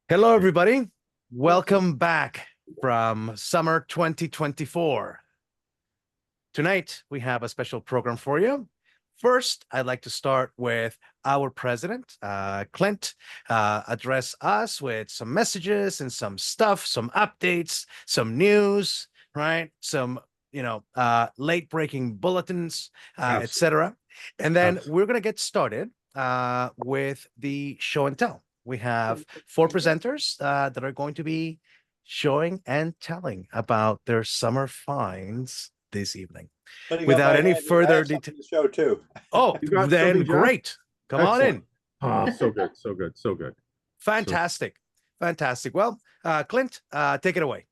Hello, everybody. Welcome back from summer 2024. Tonight, we have a special program for you. First, I'd like to start with our president, Clint, address us with some messages and some stuff, some updates, some news, right? Some, late breaking bulletins, etc. And then we're going to get started with the show and tell. We have four presenters that are going to be showing and telling about their summer finds this evening. Without any further detail, the show too. oh, You got then something, Jeff? great. Come on in. Oh, so good, so good, so good. Fantastic, fantastic. Well, Clint, take it away.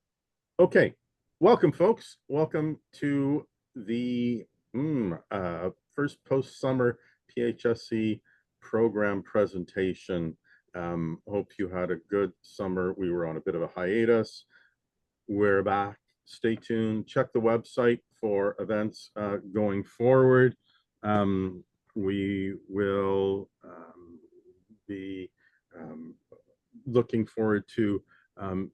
Okay, welcome, folks. Welcome to the first post-summer PHSC program presentation. Hope you had a good summer. We were on a bit of a hiatus. We're back. Stay tuned. Check the website for events going forward. We will be looking forward to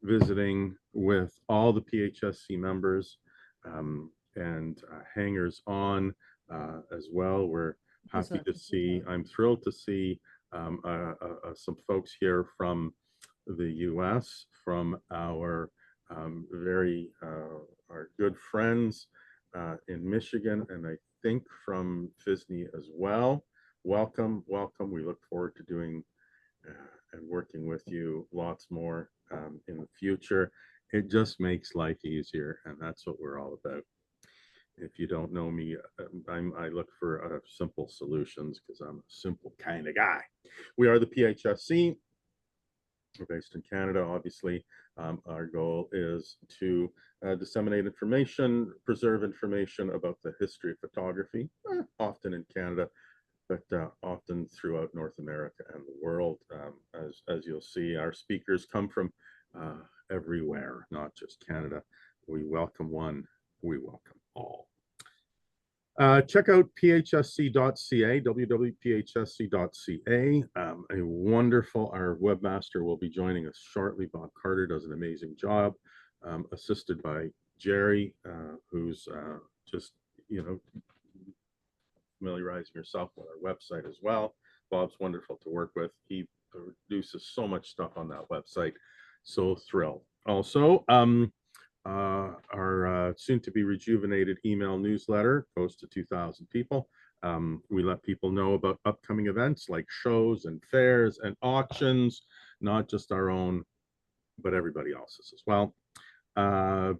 visiting with all the PHSC members and hangers on as well. We're happy to see, I'm thrilled to see some folks here from the US, from our our good friends in Michigan, and I think from FSNY as well. Welcome, welcome. We look forward to doing and working with you lots more in the future. It just makes life easier, and that's what we're all about. If you don't know me, I look for simple solutions because I'm a simple kind of guy. We are the PHSC. We're based in Canada, obviously. Our goal is to disseminate information, preserve information about the history of photography, often in Canada, but often throughout North America and the world. As you'll see, our speakers come from everywhere, not just Canada. We welcome one, we welcome all. Check out phsc.ca, www.phsc.ca. A wonderful, our webmaster will be joining us shortly. Bob Carter does an amazing job, assisted by Jerry, who's just, familiarizing yourself with our website as well. Bob's wonderful to work with. He produces so much stuff on that website. So thrilled. Also, our soon-to-be rejuvenated email newsletter goes to 2,000 people. We let people know about upcoming events like shows and fairs and auctions, not just our own, but everybody else's as well.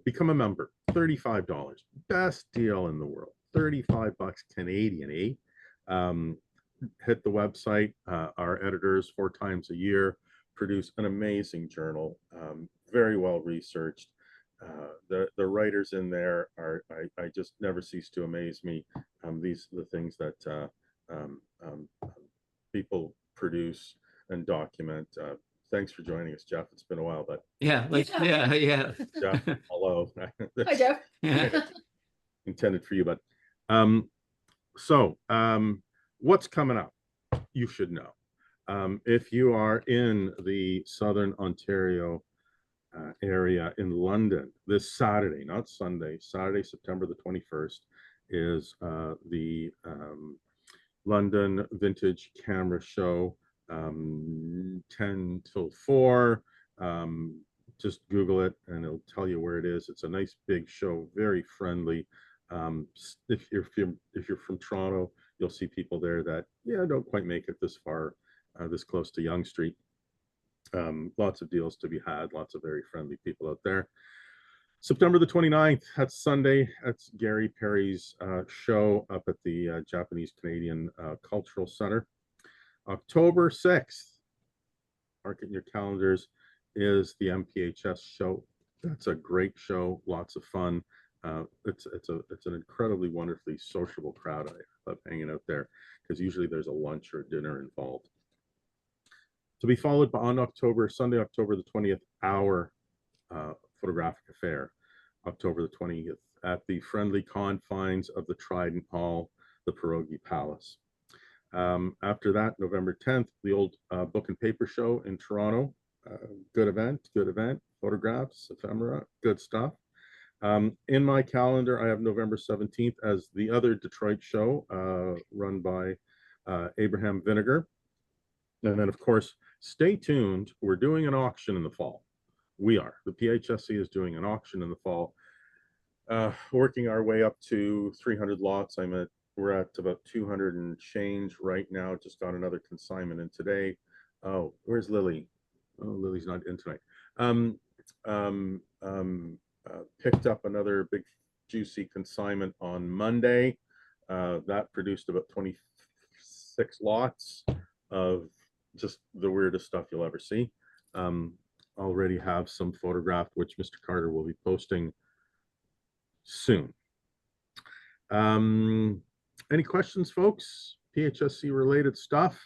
Become a member, $35, best deal in the world, 35 bucks Canadian, eh? Hit the website. Our editors 4 times a year produce an amazing journal, very well researched. The writers in there are, I just never cease to amaze me. These are the things that people produce and document. Thanks for joining us, Jeff. It's been a while, but yeah. Jeff, hello. Hi, Jeff. Intended for you, but what's coming up? You should know. If you are in the Southern Ontario area in London this Saturday, not Sunday, Saturday, September the 21st, is the London Vintage Camera Show, 10 till 4. Just Google it and it'll tell you where it is. It's a nice big show, very friendly. If you're from Toronto, you'll see people there that don't quite make it this far, this close to Yonge Street. Lots of deals to be had, lots of very friendly people out there. September the 29th, that's Sunday. That's Gary Perry's show up at the Japanese Canadian Cultural Center. October 6th, mark it in your calendars, is the MPHS show. That's a great show, lots of fun. It's an incredibly wonderfully sociable crowd. I love hanging out there because usually there's a lunch or dinner involved. To be followed by on Sunday, October the 20th, our photographic affair, October the 20th, at the friendly confines of the Trident Hall, the Pierogi Palace. After that, November 10th, the old Book and Paper Show in Toronto. Good event, photographs, ephemera, good stuff. In my calendar, I have November 17th as the other Detroit show, run by Abraham Vinegar. And then, of course, stay tuned. We're doing an auction in the fall. We are. The PHSC is doing an auction in the fall, working our way up to 300 lots. We're at about 200 and change right now. Just got another consignment in today. Oh, where's Lily? Oh, Lily's not in tonight. Picked up another big juicy consignment on Monday. That produced about 26 lots of just the weirdest stuff you'll ever see. Already have some photographed, which Mr. Carter will be posting soon. Any questions, folks? PHSC related stuff.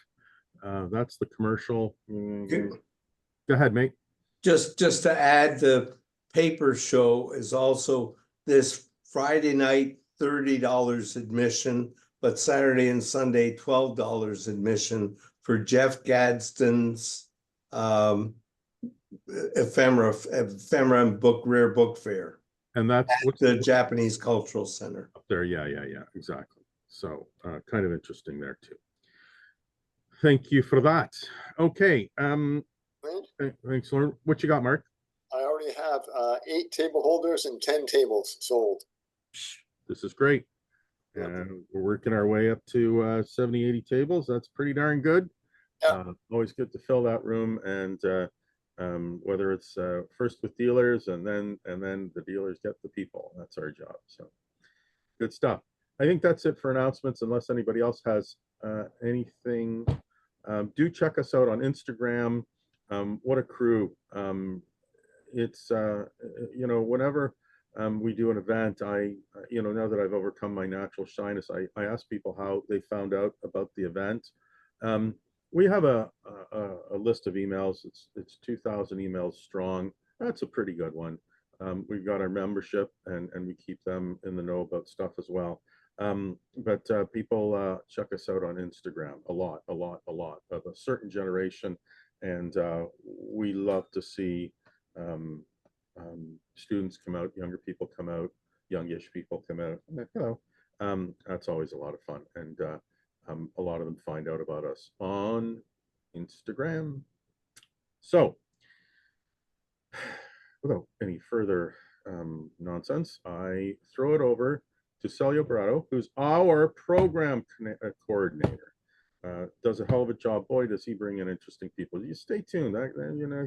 That's the commercial. Go ahead, mate. Just to add, the paper show is also this Friday night, $30 admission, but Saturday and Sunday, $12 admission for Jeff Gadsden's ephemera and rare book fair. And that's what's the Japanese Cultural Center up there. Yeah, exactly. So kind of interesting there too. Thank you for that. Okay. Thanks, Lauren. What you got, Mark? I already have 8 table holders and 10 tables sold. This is great. And we're working our way up to 70, 80 tables. That's pretty darn good. Always good to fill that room, and whether it's first with dealers and then the dealers get the people. That's our job. So good stuff. I think that's it for announcements, unless anybody else has anything. Do check us out on Instagram. What a crew. It's whenever we do an event, now that I've overcome my natural shyness, I ask people how they found out about the event. We have a list of emails. It's 2,000 emails strong. That's a pretty good one. We've got our membership, and we keep them in the know about stuff as well. But people check us out on Instagram a lot of a certain generation, and we love to see students come out, younger people come out, youngish people come out. That's always a lot of fun, and a lot of them find out about us on Instagram. So without any further nonsense, I throw it over to Celio Barato, who's our program coordinator. Does a hell of a job. Boy, does he bring in interesting people. You stay tuned.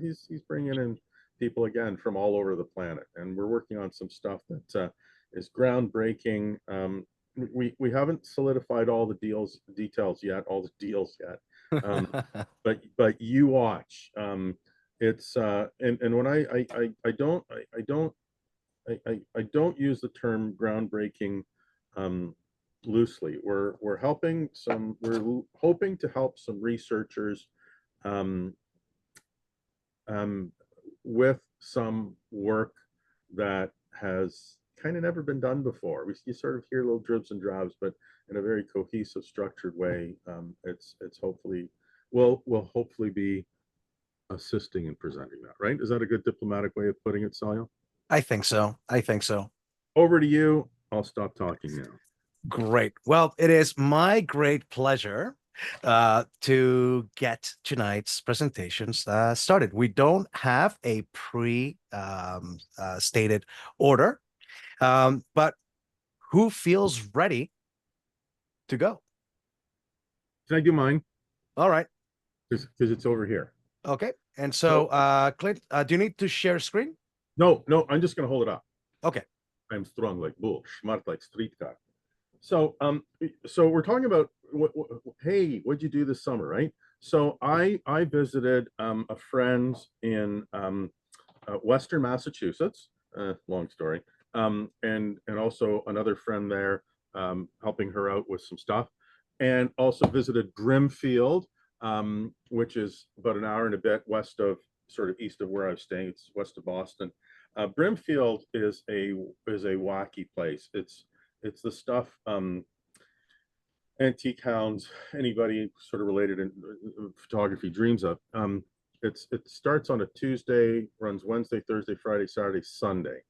He's bringing in people again from all over the planet, and we're working on some stuff that is groundbreaking. We haven't solidified all the details yet, but you watch. It's and when I don't use the term groundbreaking loosely. We're hoping to help some researchers with some work that has kind of never been done before. You sort of hear little dribs and drabs, but in a very cohesive, structured way. It's hopefully will hopefully be assisting in presenting that. Right? Is that a good diplomatic way of putting it, Salio? I think so. Over to you. I'll stop talking now. Great. Well, it is my great pleasure to get tonight's presentations started. We don't have a stated order, but who feels ready to go? Can I do mine? All right. Because it's over here. Okay. And so, Clint, do you need to share screen? No, I'm just going to hold it up. Okay. I'm strong like bull, smart like streetcar. So we're talking about hey, what'd you do this summer, right? So I visited a friend in Western Massachusetts. Long story. And also another friend there, helping her out with some stuff, and also visited Brimfield, which is about an hour and a bit west of, sort of east of where I was staying. It's west of Boston. Brimfield is a wacky place. It's the stuff antique hounds, anybody sort of related in photography dreams of. it starts on a Tuesday, runs Wednesday, Thursday, Friday, Saturday, Sunday,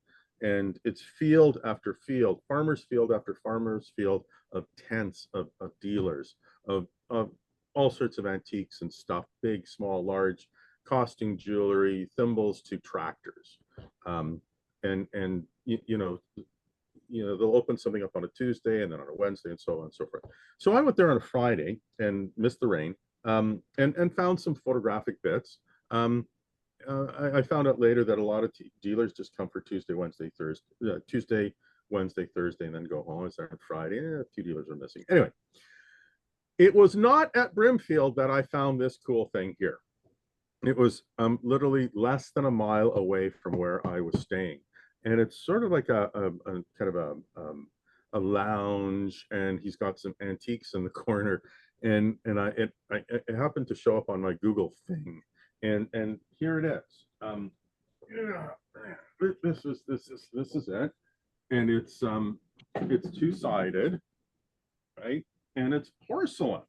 and it's field after field, farmers field after farmers field of tents of dealers of all sorts of antiques and stuff, big, small, large, costing jewelry, thimbles to tractors, and they'll open something up on a Tuesday and then on a Wednesday and so on and so forth. So I went there on a Friday and missed the rain, and found some photographic bits. I found out later that a lot of dealers just come for Tuesday, Wednesday, Thursday, and then go home. It's there on Friday. A few dealers are missing. Anyway, it was not at Brimfield that I found this cool thing here. It was literally less than a mile away from where I was staying, and it's sort of like a kind of a lounge, and he's got some antiques in the corner, and it happened to show up on my Google thing, and here it is. This is it, and it's two-sided, right, and it's porcelain,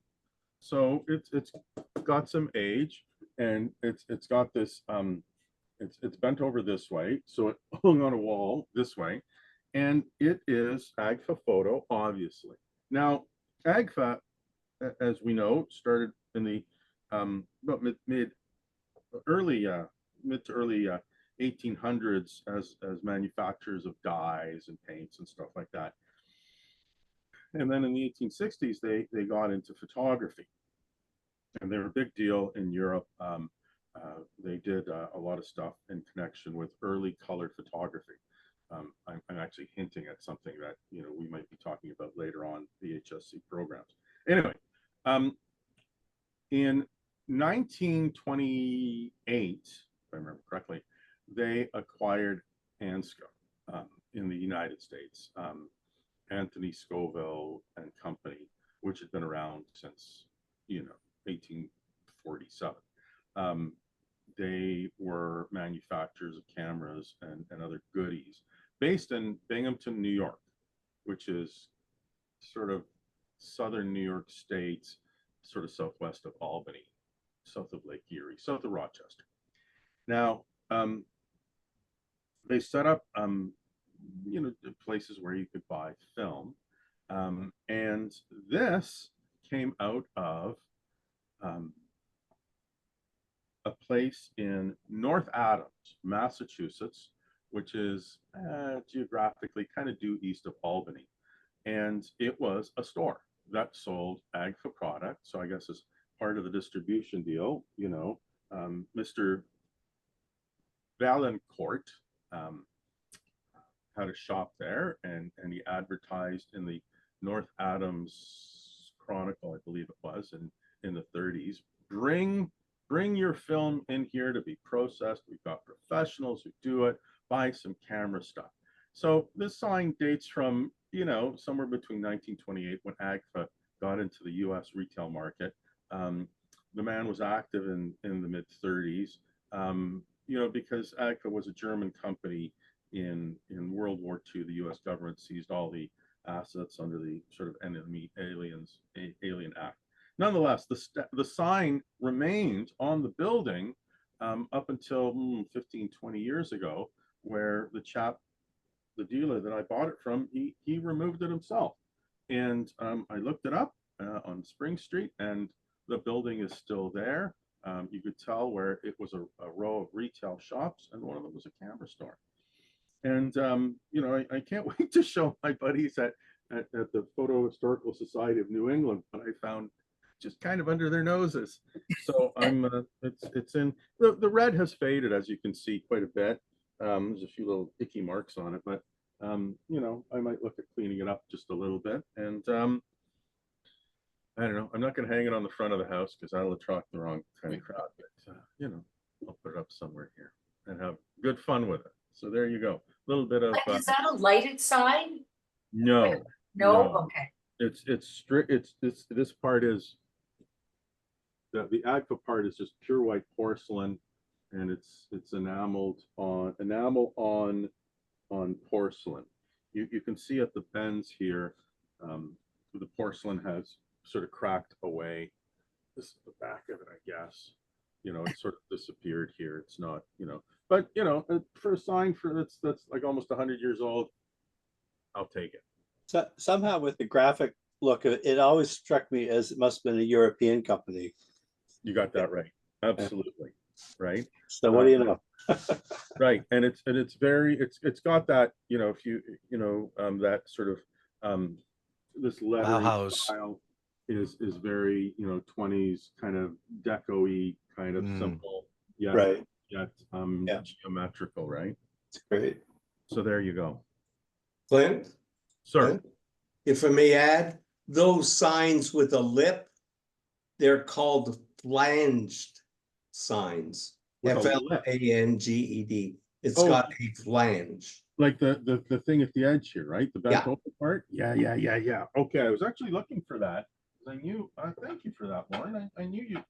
so it's got some age, and it's got this it's bent over this way, so it hung on a wall this way, and it is Agfa photo, obviously. Now, Agfa, as we know, started in the mid to early 1800s as manufacturers of dyes and paints and stuff like that. And then in the 1860s, they got into photography, and they were a big deal in Europe. They did a lot of stuff in connection with early color photography. I'm actually hinting at something that we might be talking about later on PHSC programs. Anyway, in 1928, if I remember correctly, they acquired Ansco in the United States. Anthony Scoville and Company, which had been around since 1847. They were manufacturers of cameras and other goodies based in Binghamton, New York, which is sort of southern New York State, sort of southwest of Albany, south of Lake Erie, south of Rochester. Now, they set up, places where you could buy film. And this came out of a place in North Adams, Massachusetts, which is geographically kind of due east of Albany. And it was a store that sold Agfa products. So I guess as part of the distribution deal, Mr. Valancourt had a shop there, and he advertised in the North Adams Chronicle, I believe it was, in the 30s. Bring your film in here to be processed. We've got professionals who do it. Buy some camera stuff. So this sign dates from somewhere between 1928, when Agfa got into the U.S. retail market. The man was active in the mid 30s, because Agfa was a German company. In World War II, the U.S. government seized all the assets under the sort of Enemy Alien Act. Nonetheless, the sign remained on the building up until 15, 20 years ago, where the dealer that I bought it from, he removed it himself. And I looked it up on Spring Street, and the building is still there. You could tell where it was a row of retail shops, and one of them was a camera store. And I can't wait to show my buddies at the Photo Historical Society of New England what I found just kind of under their noses. So it's in the red has faded, as you can see, quite a bit. There's a few little icky marks on it, but I might look at cleaning it up just a little bit. And I don't know, I'm not going to hang it on the front of the house because that'll attract the wrong kind of crowd, but I'll put it up somewhere here and have good fun with it. So there you go. A little bit of is that a lighted sign? no. Okay. It's strict. This part is the Agfa part is just pure white porcelain, and it's enamel on porcelain. You can see at the bends here, the porcelain has sort of cracked away. This is the back of it, I guess. you know, it sort of disappeared here. It's not, you know, but you know, for a sign for that's like almost 100 years old, I'll take it. So somehow with the graphic look, it always struck me as it must have been a European company. You got that right. Absolutely. Right. So what do you know? Right. And it's very, it's got that, you know, if you, you know, that sort of, this lettering Bauhaus. style is very, you know, 20s kind of deco-y kind of simple, yet, Right. yet, Yeah. geometrical, right? It's great. So there you go. Clint? Sir, Clint? If I may add, those signs with a lip, they're called flanged signs. With a lip. Flanged. It's Oh. got a flange. like the thing at the edge here, right? The bent Yeah. over part? Yeah. Okay, I was actually looking for that. I knew, thank you for that, Lauren. I knew you.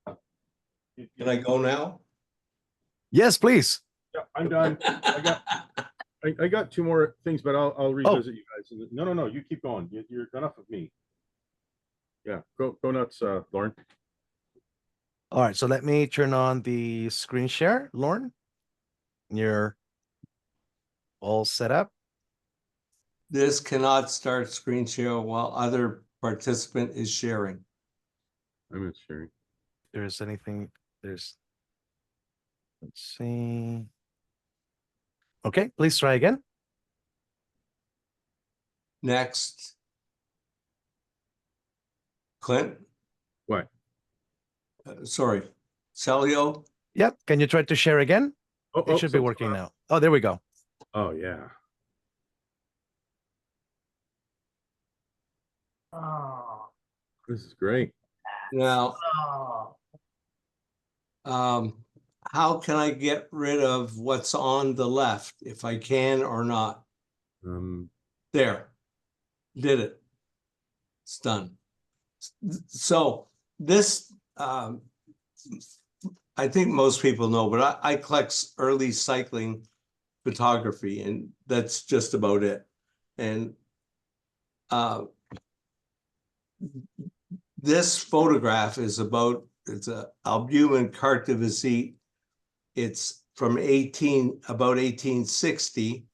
Can I go now? Yes, please. Yeah, I'm done. I got two more things, but I'll revisit you guys. No, you keep going. You're enough of me. Yeah, go nuts, Lauren. All right, so let me turn on the screen share, Lauren. You're all set up. This cannot start screen share while other participant is sharing. I'm in sharing. There's anything, let's see. Okay, please try again. Next. Clint, What? Sorry, Celio, Yep, can you try to share again? It should be working now. Oh, there we go. Oh yeah. Oh, This is great. now, oh. how can I get rid of what's on the left, if I can or not? There, did it. It's done. So this, I think most people know, but I collect early cycling photography, and that's just about it. And this photograph is about, it's a albumin carte de visite. It's from about 1860.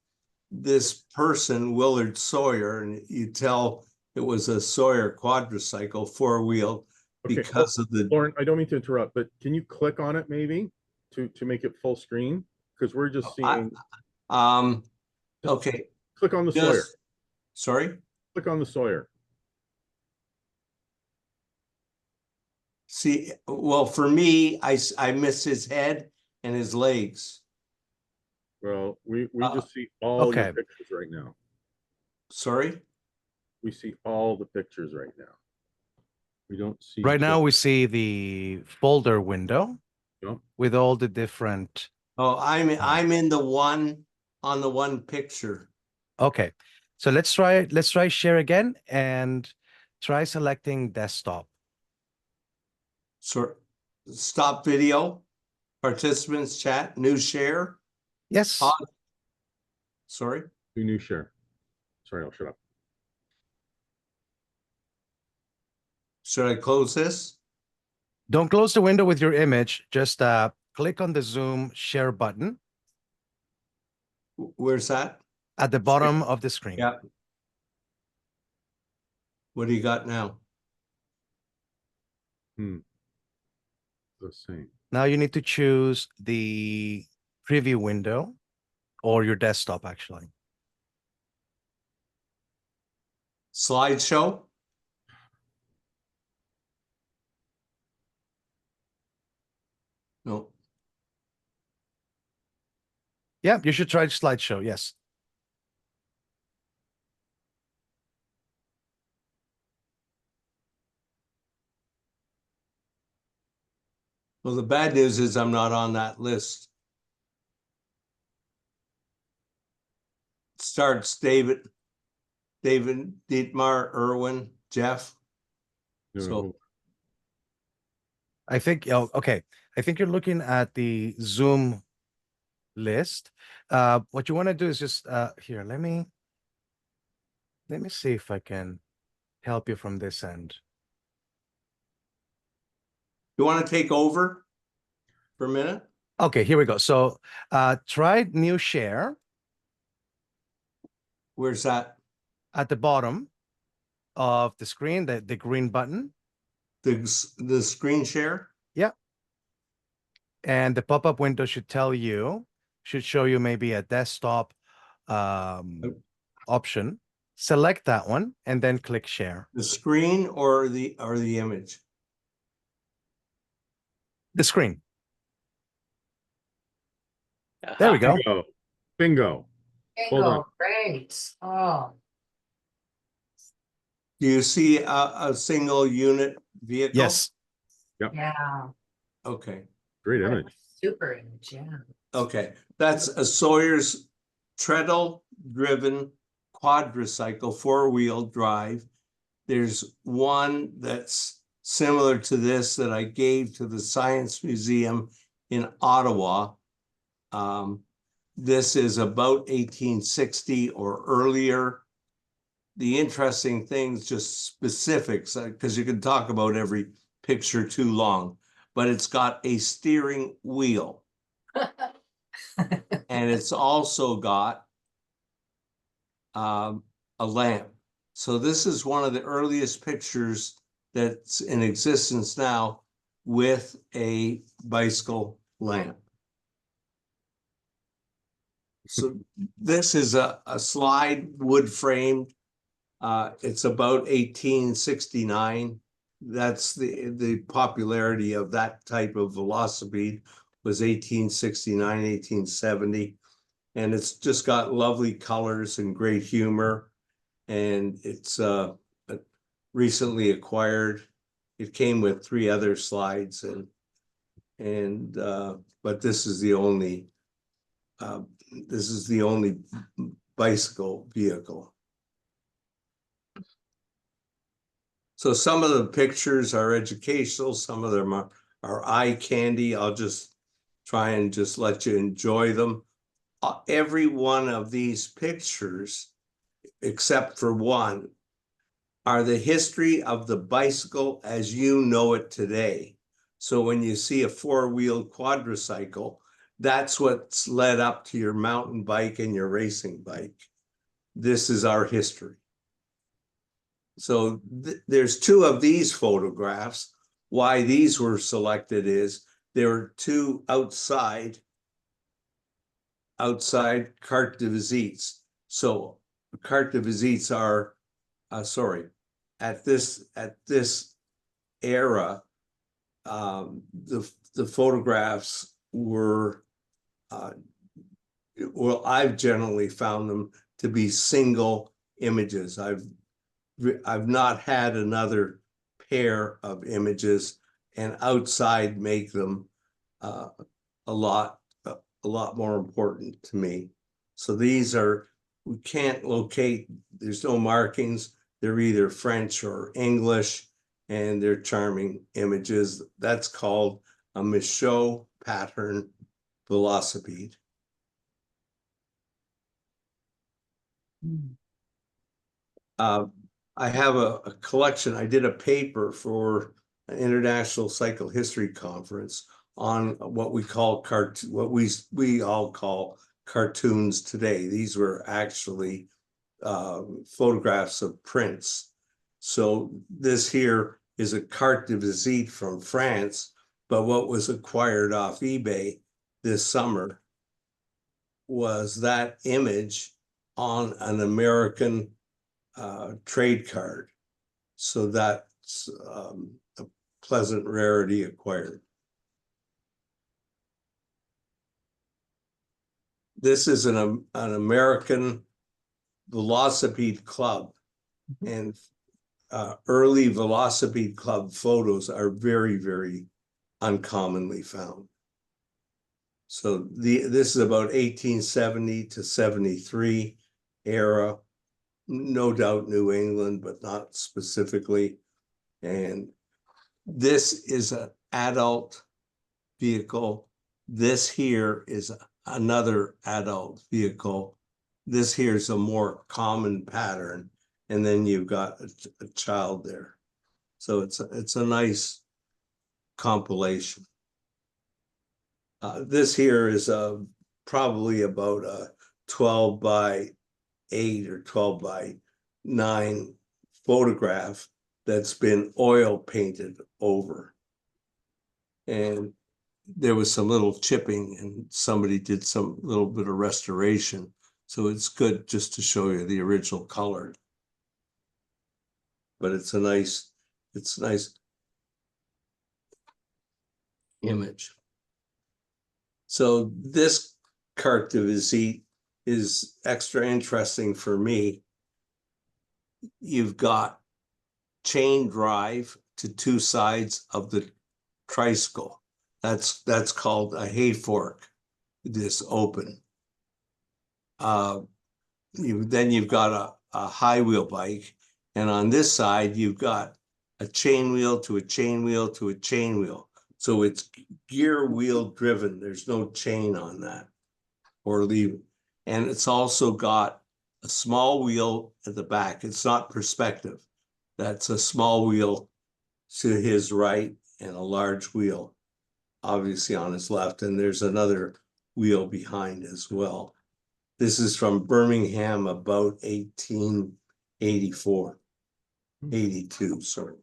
This person, Willard Sawyer, and you tell it was a Sawyer quadricycle, four-wheel, Okay. because of the. Lauren, I don't mean to interrupt, but can you click on it maybe to make it full screen? Because we're just seeing. Okay. Click on the Sawyer. Sorry? Click on the Sawyer. See, well, for me, I miss his head and his legs. Well, we just see all okay. your pictures right now. Sorry? We see all the pictures right now. We don't see. Right now we see the folder window with all the different. Oh, I'm in the one, on the one picture. Okay, so let's try share again and try selecting desktop. So stop video, participants chat, new share. Yes. Sorry. New share. Sorry, I'll shut up. Should I close this? Don't close the window with your image. Just click on the Zoom share button. Where's that? At the bottom of the screen. Yeah. What do you got now? The same. Now you need to choose the preview window or your desktop, actually. Slideshow? No. Yeah, you should try slideshow. Yes. Well, the bad news is I'm not on that list. Starts David, Dietmar, Irwin, Jeff. So I think, oh, okay. I think you're looking at the Zoom list. What you want to do is just here, let me see if I can help you from this end. you want to take over? for a minute? Okay, here we go. So try new share Where's that? at the bottom of the screen, the green button. The screen share? Yeah. And the pop-up window should show you maybe a desktop option. Select that one and then click share. The screen or the image? The screen. There we go. Bingo. Bingo. Hold on. Bingo, great. Oh, Do you see a single unit vehicle? Yes. yeah. Okay, Great What a image. Super image, yeah. okay. That's a Sawyer's treadle-driven quadricycle, four-wheel drive. There's one that's similar to this that I gave to the Science Museum in Ottawa. This is about 1860 or earlier. The interesting things, just specifics, because you can talk about every picture too long, but it's got a steering wheel. And it's also got a lamp. So this is one of the earliest pictures that's in existence now with a bicycle lamp. So this is a slide wood framed. It's about 1869. That's the popularity of that type of velocipede was 1869, 1870. And it's just got lovely colors and great humor. And it's recently acquired. It came with 3 other slides but this is the only bicycle vehicle. So some of the pictures are educational, some of them are eye candy. I'll just try and just let you enjoy them. Every one of these pictures, except for one, are the history of the bicycle as you know it today. So when you see a four-wheeled quadricycle, that's what's led up to your mountain bike and your racing bike. This is our history. So there's 2 of these photographs. Why these were selected is there are 2 outside carte de visites. So carte de visites are, at this era, the photographs were, well, I've generally found them to be single images. I've not had another pair of images, and outside make them a lot more important to me. So these are, we can't locate, there's no markings. They're either French or English, and they're charming images. That's called a Michaud pattern velocipede. I have a collection. I did a paper for an International Cycle History Conference on what we call what we all call cartoons today. These were actually photographs of prints. So this here is a carte de visite from France, but what was acquired off eBay this summer was that image on an American trade card. So that's a pleasant rarity acquired. This is an American velocipede club, and early velocipede club photos are very, very uncommonly found. So this is about 1870 to 73 era, no doubt New England, but not specifically. And this is an adult vehicle. This here is another adult vehicle. This here is a more common pattern. And then you've got a child there. So it's a nice compilation. This here is probably about a 12 by 8 or 12 by 9 photograph that's been oil painted over. And there was some little chipping and somebody did some little bit of restoration. So it's good just to show you the original color. But it's a nice image. So this carte de visite is extra interesting for me. You've got chain drive to two sides of the tricycle. That's called a hay fork, this open. Then you've got a high wheel bike, and on this side you've got a chain wheel to a chain wheel to a chain wheel. So it's gear wheel driven. There's no chain on that or lever. And it's also got a small wheel at the back. It's not perspective. That's a small wheel to his right and a large wheel, obviously, on his left. And there's another wheel behind as well. This is from Birmingham, about 1884, 82, sorry.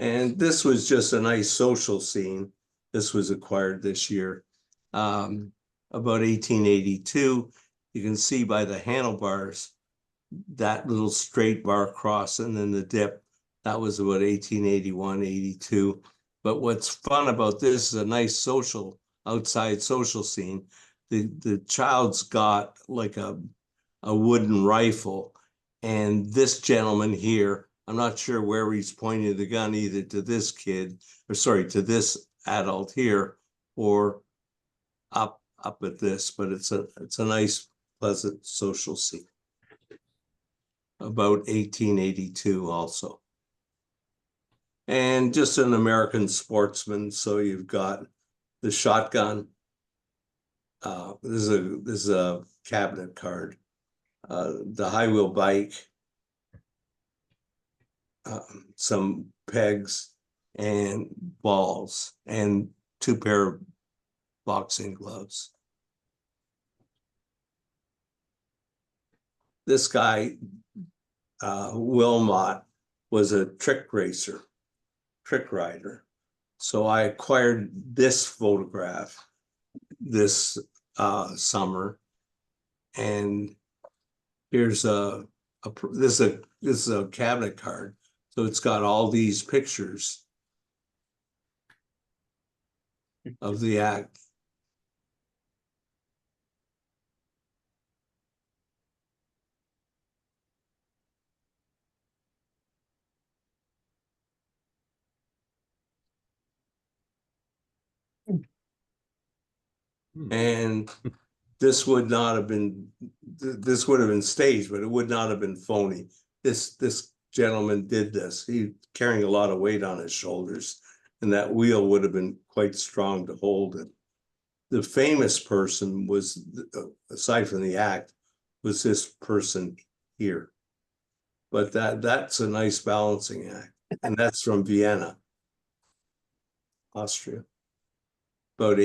And this was just a nice social scene. This was acquired this year. About 1882, you can see by the handlebars, that little straight bar cross and then the dip, that was about 1881, 82. But what's fun about this is a nice outside social scene. The child's got like a wooden rifle, and this gentleman here, I'm not sure where he's pointing the gun, either to this kid, or sorry, to this adult here, or up at this, but it's a nice, pleasant social scene. About 1882 also. And just an American sportsman. So you've got the shotgun. This is a cabinet card. The high wheel bike. Some pegs and balls and 2 pair of boxing gloves. This guy, Wilmot, was a trick rider. So I acquired this photograph this summer, and here's this is a cabinet card. So it's got all these pictures of the act. And this would not have been, this would have been staged, but it would not have been phony. This gentleman did this. He carrying a lot of weight on his shoulders, and that wheel would have been quite strong to hold it. The famous person was, aside from the act, was this person here. But that's a nice balancing act, and that's from Vienna, Austria. About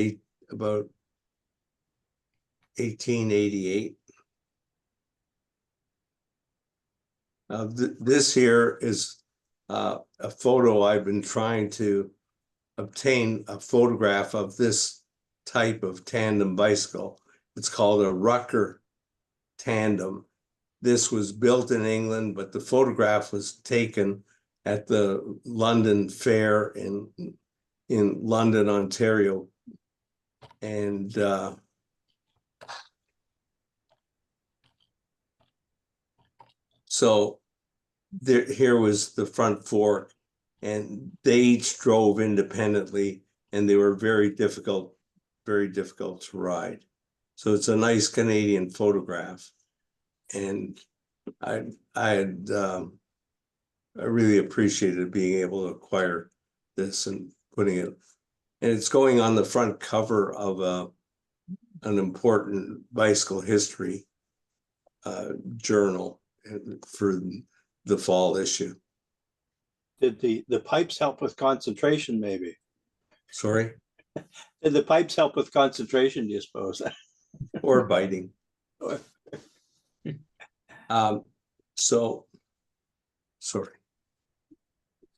1888. This here is a photo. I've been trying to obtain a photograph of this type of tandem bicycle. It's called a Rucker tandem. This was built in England, but the photograph was taken at the London Fair in London, Ontario. And so here was the front fork, and they each drove independently, and they were very difficult to ride. So it's a nice Canadian photograph. And I really appreciated being able to acquire this and putting it, and it's going on the front cover of an important bicycle history journal for the fall issue. Did the pipes help with concentration, maybe? Sorry? And the pipes help with concentration, do you suppose? or biting. So, sorry.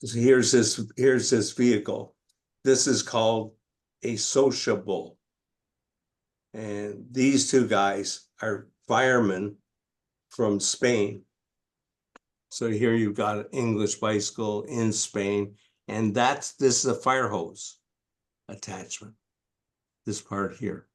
So here's this vehicle. This is called a sociable. And these two guys are firemen from Spain. So here you've got an English bicycle in Spain, and this is a fire hose attachment. This part here.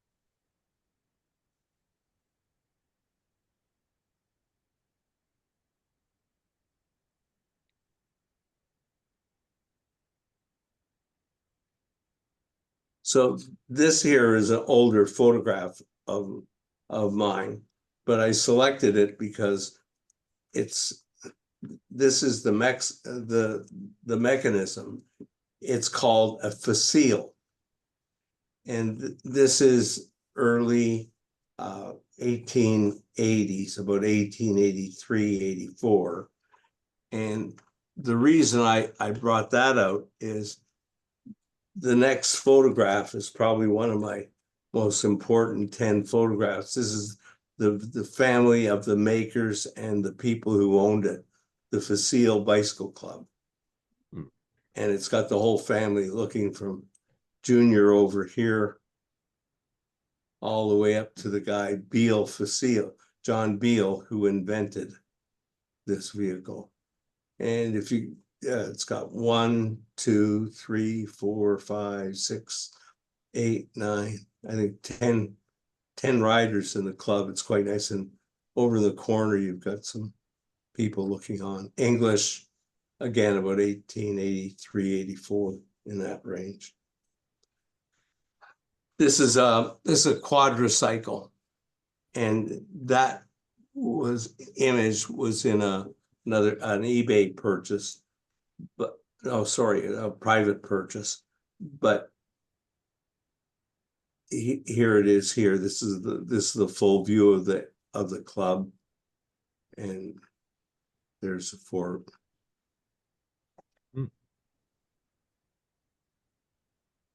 So this here is an older photograph of mine, but I selected it because this is the mechanism. It's called a facile. And this is early 1880s, about 1883, 84. And the reason I brought that out is the next photograph is probably one of my most important 10 photographs. This is the family of the makers and the people who owned it, the Facile Bicycle Club. Hmm. And it's got the whole family looking from Junior over here all the way up to the guy Beale Facile, John Beale, who invented this vehicle. And if you it's got 1, 2, 3, 4, 5, 6, 8, 9, I think 10 riders in the club. It's quite nice. And over in the corner, you've got some people looking on. English, again, about 1883, 84, in that range. This is a quadricycle. And that image was in an eBay purchase. But oh, sorry, a private purchase. But here it is. Here, this is the full view of the club, and there's the fort.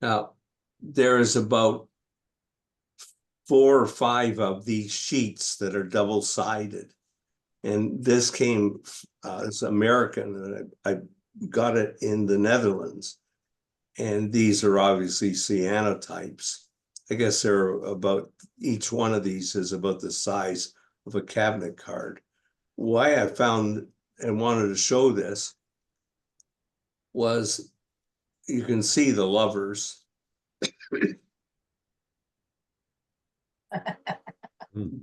Now there is about 4 or 5 of these sheets that are double-sided, and this came it's American, and I got it in the Netherlands, and these are obviously cyanotypes. I guess they're about, each one of these is about the size of a cabinet card. Why I found and wanted to show this was you can see the lovers.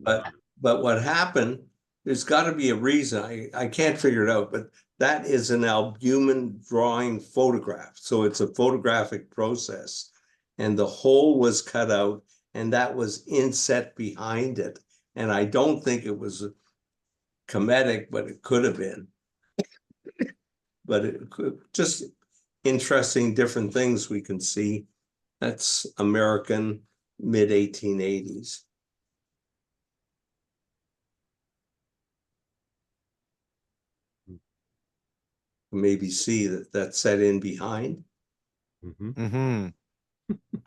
But what happened, there's got to be a reason. I can't figure it out, but that is an albumin drawing photograph. So it's a photographic process. And the hole was cut out, and that was inset behind it. And I don't think it was comedic, but it could have been. But it could, just interesting different things we can see. That's American, mid-1880s. Maybe see that's set in behind.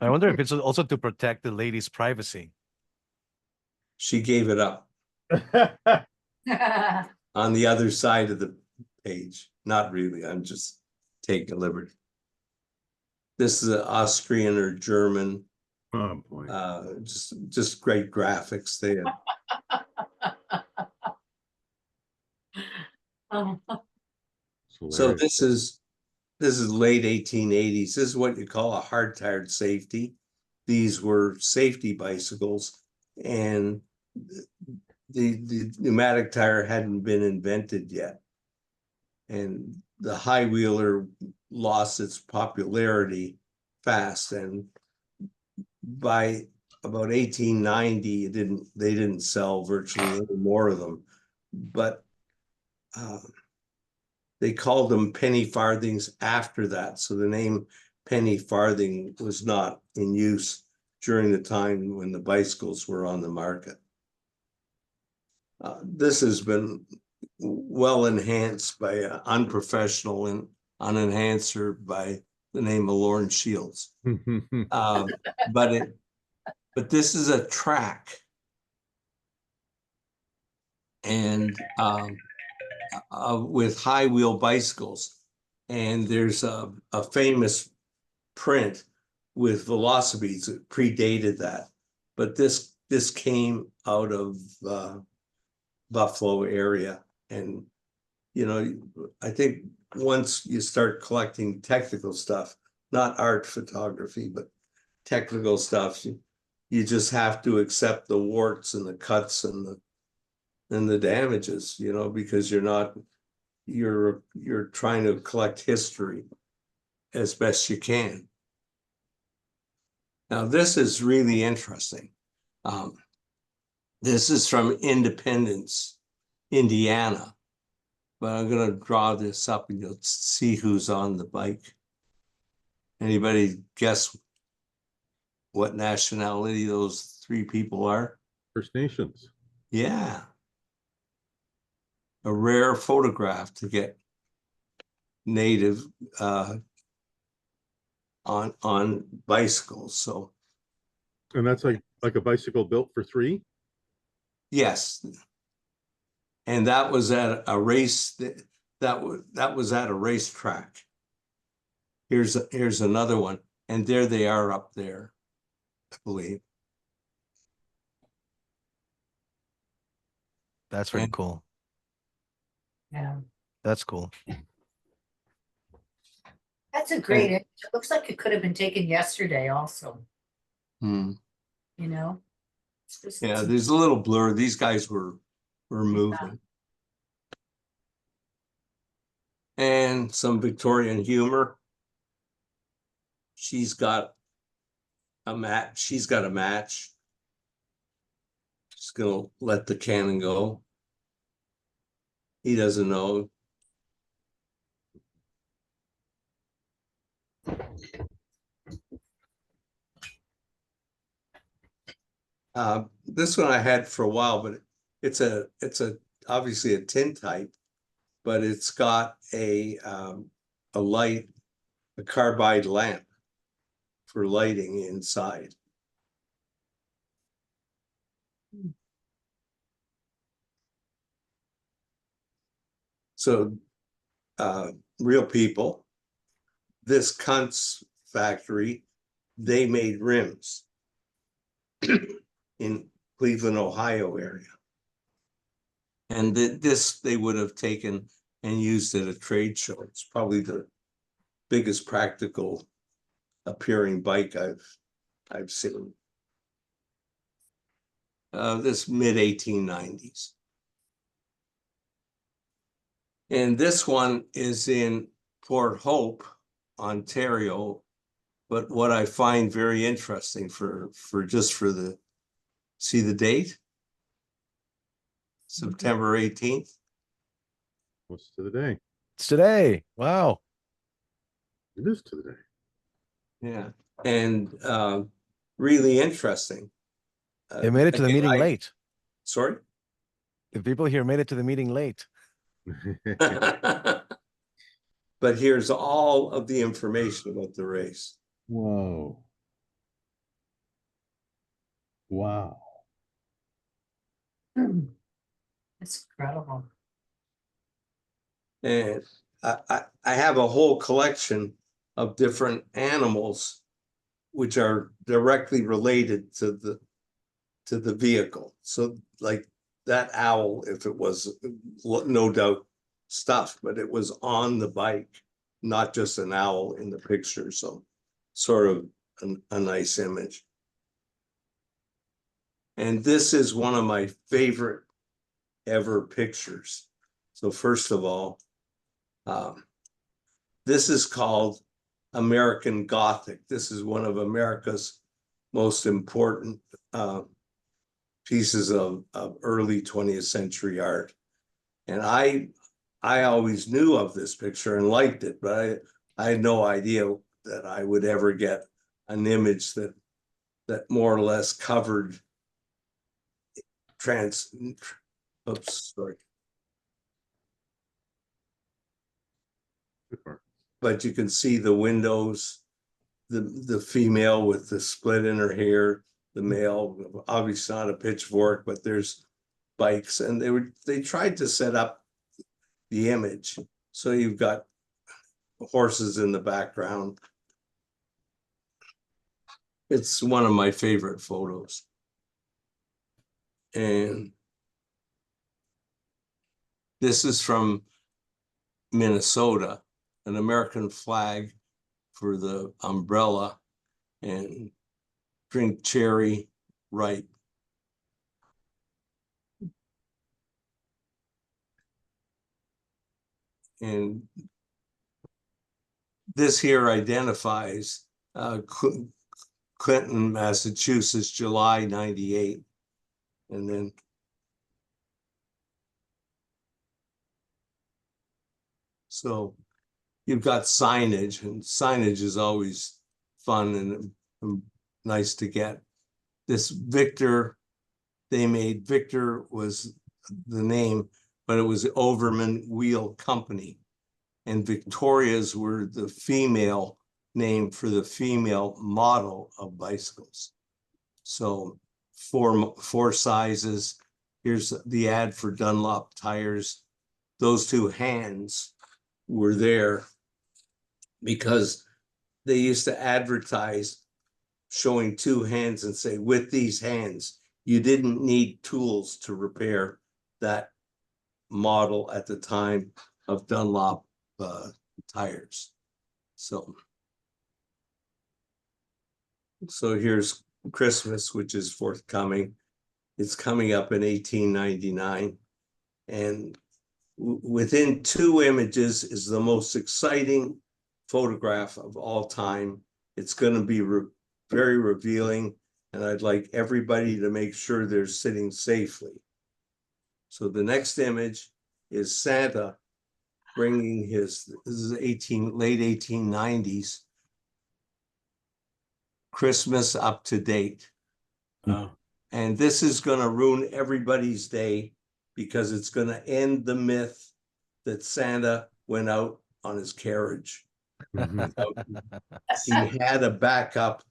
I wonder if it's also to protect the lady's privacy. She gave it up on the other side of the page. Not really, I'm just taking a liberty. This is an Austrian or German. Oh boy. Just great graphics there. So this is late 1880s. This is what you call a hard-tired safety. These were safety bicycles, and the pneumatic tire hadn't been invented yet. And the high wheeler lost its popularity fast, and by about 1890, they didn't sell virtually any more of them. But they called them penny farthings after that. So the name penny farthing was not in use during the time when the bicycles were on the market. This has been well enhanced by an unprofessional and an enhancer by the name of Lauren Shields. But this is a track. And with high wheel bicycles. And there's a famous print with velocipedes that predated that. But this came out of Buffalo area. And, you know, I think once you start collecting technical stuff, not art photography, but technical stuff, you just have to accept the warts and the cuts and the damages, you know, because you're trying to collect history as best you can. Now, this is really interesting. This is from Independence, Indiana, but I'm going to draw this up and you'll see who's on the bike. Anybody guess what nationality those three people are? First Nations. Yeah. A rare photograph to get native on bicycles. So And that's like a bicycle built for three? yes. And that was at a race that was at a racetrack. Here's another one. And there they are up there, I believe. That's pretty And- cool. Yeah, That's cool. that's a great image. It looks like it could have been taken yesterday also, Hmm. you know? It's just- Yeah, there's a little blur. These guys were moving. And some Victorian humor. She's got a match. She's got a match. She's gonna let the cannon go. He doesn't know. This one I had for a while, but it's obviously a tintype, but it's got a light, a carbide lamp for lighting inside. So real people, this Kuntz factory, they made rims in Cleveland, Ohio area. And this they would have taken and used at a trade show. It's probably the biggest practical appearing bike I've seen. This mid 1890s. And this one is in Port Hope, Ontario. But what I find very interesting for the, see the date? September 18th. What's to the day? It's today. Wow. It is to the day. Yeah. And really interesting. They made it to the Again, meeting late. Sorry? The people here made it to the meeting late. But here's all of the information about the race. Whoa. Wow. It's incredible. And I have a whole collection of different animals which are directly related to the vehicle. So like that owl, if it was no doubt stuffed, but it was on the bike, not just an owl in the picture. So sort of a nice image. And this is one of my favorite ever pictures. So first of all, this is called American Gothic. This is one of America's most important pieces of early 20th century art. And I always knew of this picture and liked it, but I had no idea that I would ever get an image that more or less covered oops, sorry. Good part. but you can see the windows, the female with the split in her hair, the male, obviously not a pitchfork, but there's bikes, and they tried to set up the image. So you've got horses in the background. It's one of my favorite photos. And this is from Minnesota, an American flag for the umbrella, and drink cherry ripe. And this here identifies Clinton, Massachusetts, July 98. And then so you've got signage, and signage is always fun and nice to get. This Victor, they made, Victor was the name, but it was Overman Wheel Company. And Victorias were the female name for the female model of bicycles. So four sizes. Here's the ad for Dunlop tires. Those two hands were there because they used to advertise showing two hands and say, with these hands, you didn't need tools to repair that model at the time of Dunlop tires. So here's Christmas, which is forthcoming. It's coming up in 1899. And within two images is the most exciting photograph of all time. It's going to be very revealing, and I'd like everybody to make sure they're sitting safely. So the next image is Santa bringing this is late 1890s, Christmas up to date. And this is going to ruin everybody's day because it's going to end the myth that Santa went out on his carriage. He had a backup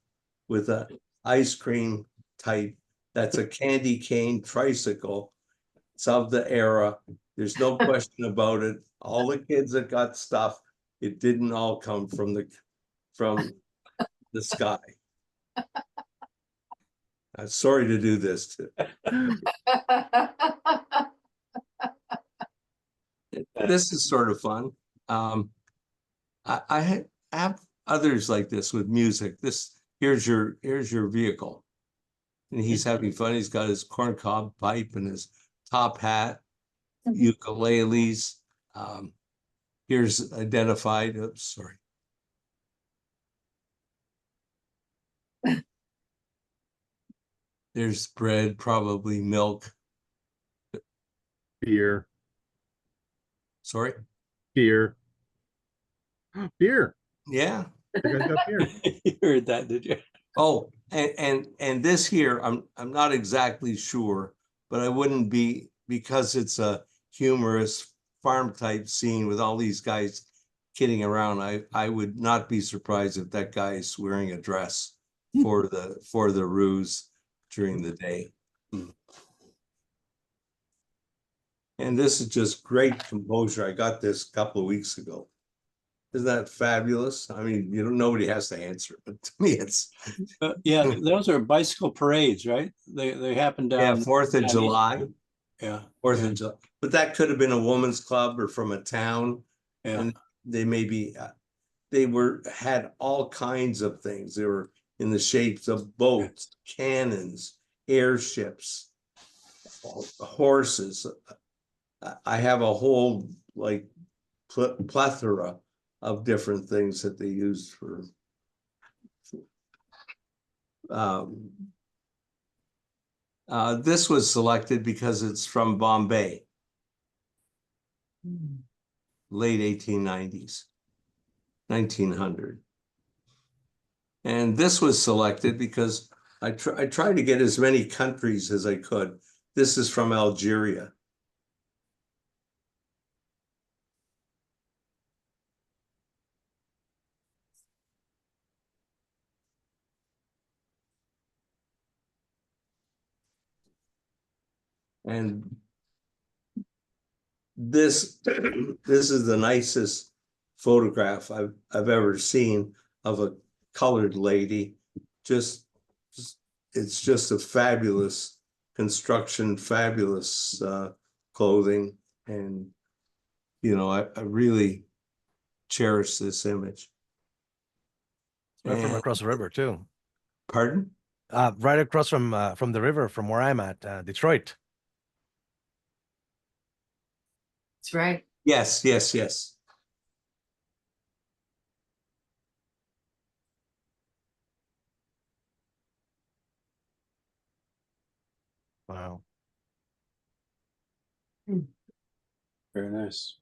with an ice cream type. That's a candy cane tricycle. It's of the era. There's no question about it. All the kids that got stuff, it didn't all come from the sky. I'm sorry to do this to. This is sort of fun. I have others like this with music. Here's your vehicle, and he's having fun. He's got his corncob pipe and his top hat, ukuleles. Here's identified. Oops, sorry. There's bread, probably milk. Beer. Sorry? Beer. Beer. Yeah. You guys got beer. You heard that, did you? Oh, and this here, I'm not exactly sure, but I wouldn't be, because it's a humorous farm type scene with all these guys kidding around. I would not be surprised if that guy is wearing a dress for the ruse during the day. And this is just great composure. I got this a couple of weeks ago. Isn't that fabulous? I mean, nobody has to answer, but to me, it's Yeah, those are bicycle parades, right? They happen down. 4th of July. Yeah. 4th of July. But that could have been a woman's club or from a town. Yeah. And they had all kinds of things. They were in the shapes of boats, cannons, airships, horses. I have a whole plethora of different things that they used for. This was selected because it's from Bombay, late 1890s, 1900. And this was selected because I tried to get as many countries as I could. This is from Algeria. And this this is the nicest photograph I've ever seen of a colored lady. It's just a fabulous construction, fabulous clothing, and I really cherish this image. Right from And- across the river too. Pardon? Right across from the river from where I'm at, Detroit. That's right. Yes, yes, yes. Wow. Very nice.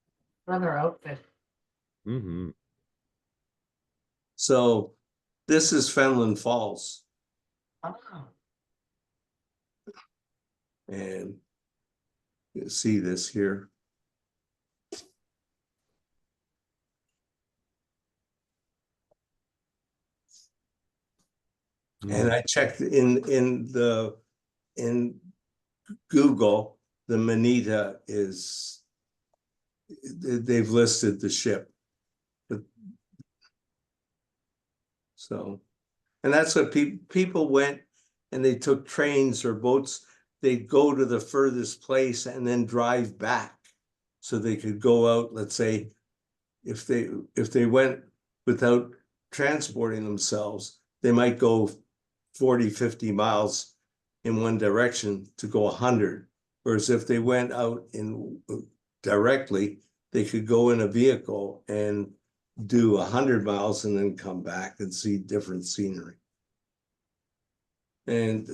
Leather outfit. Mm-hmm. So this is Fenland Falls, Oh, and you see this here. And I checked in Google, the Manita is, they've listed the ship. So, and that's what people went, and they took trains or boats. They'd go to the furthest place and then drive back, so they could go out. Let's say if they went without transporting themselves, they might go 40, 50 miles in one direction to go 100. Whereas if they went out in directly, they could go in a vehicle and do 100 miles and then come back and see different scenery. And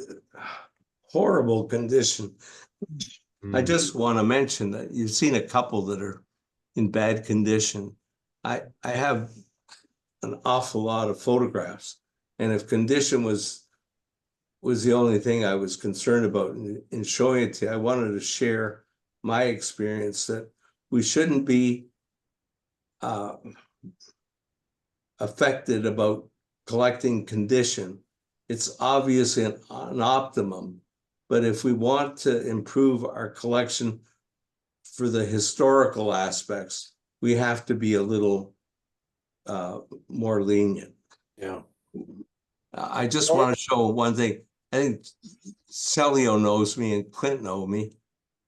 horrible condition. I just want to mention that you've seen a couple that are in bad condition. I have an awful lot of photographs, and if condition was the only thing I was concerned about in showing it to you, I wanted to share my experience that we shouldn't be affected about collecting condition. It's obviously an optimum, but if we want to improve our collection for the historical aspects, we have to be a little more lenient. Yeah. I just want to show one thing. I think Celio knows me and Clint know me.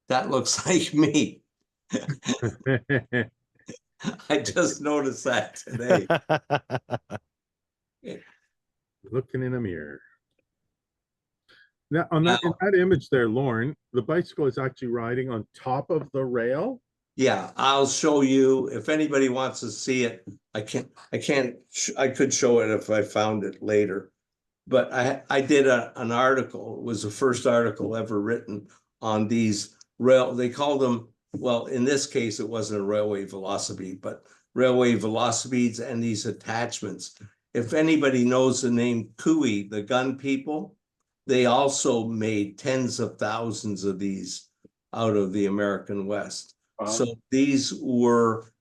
That looks like me. I just noticed that today. Looking in a mirror. Now, in that image there, Lauren, the bicycle is actually riding on top of the rail. Yeah, I'll show you if anybody wants to see it. I could show it if I found it later. But I did an article. It was the first article ever written on these they called them, well, in this case, it wasn't a railway velocipede, but railway velocipedes and these attachments. If anybody knows the name Cooey, the gun people, they also made tens of thousands of these out of the American West. Wow. So these were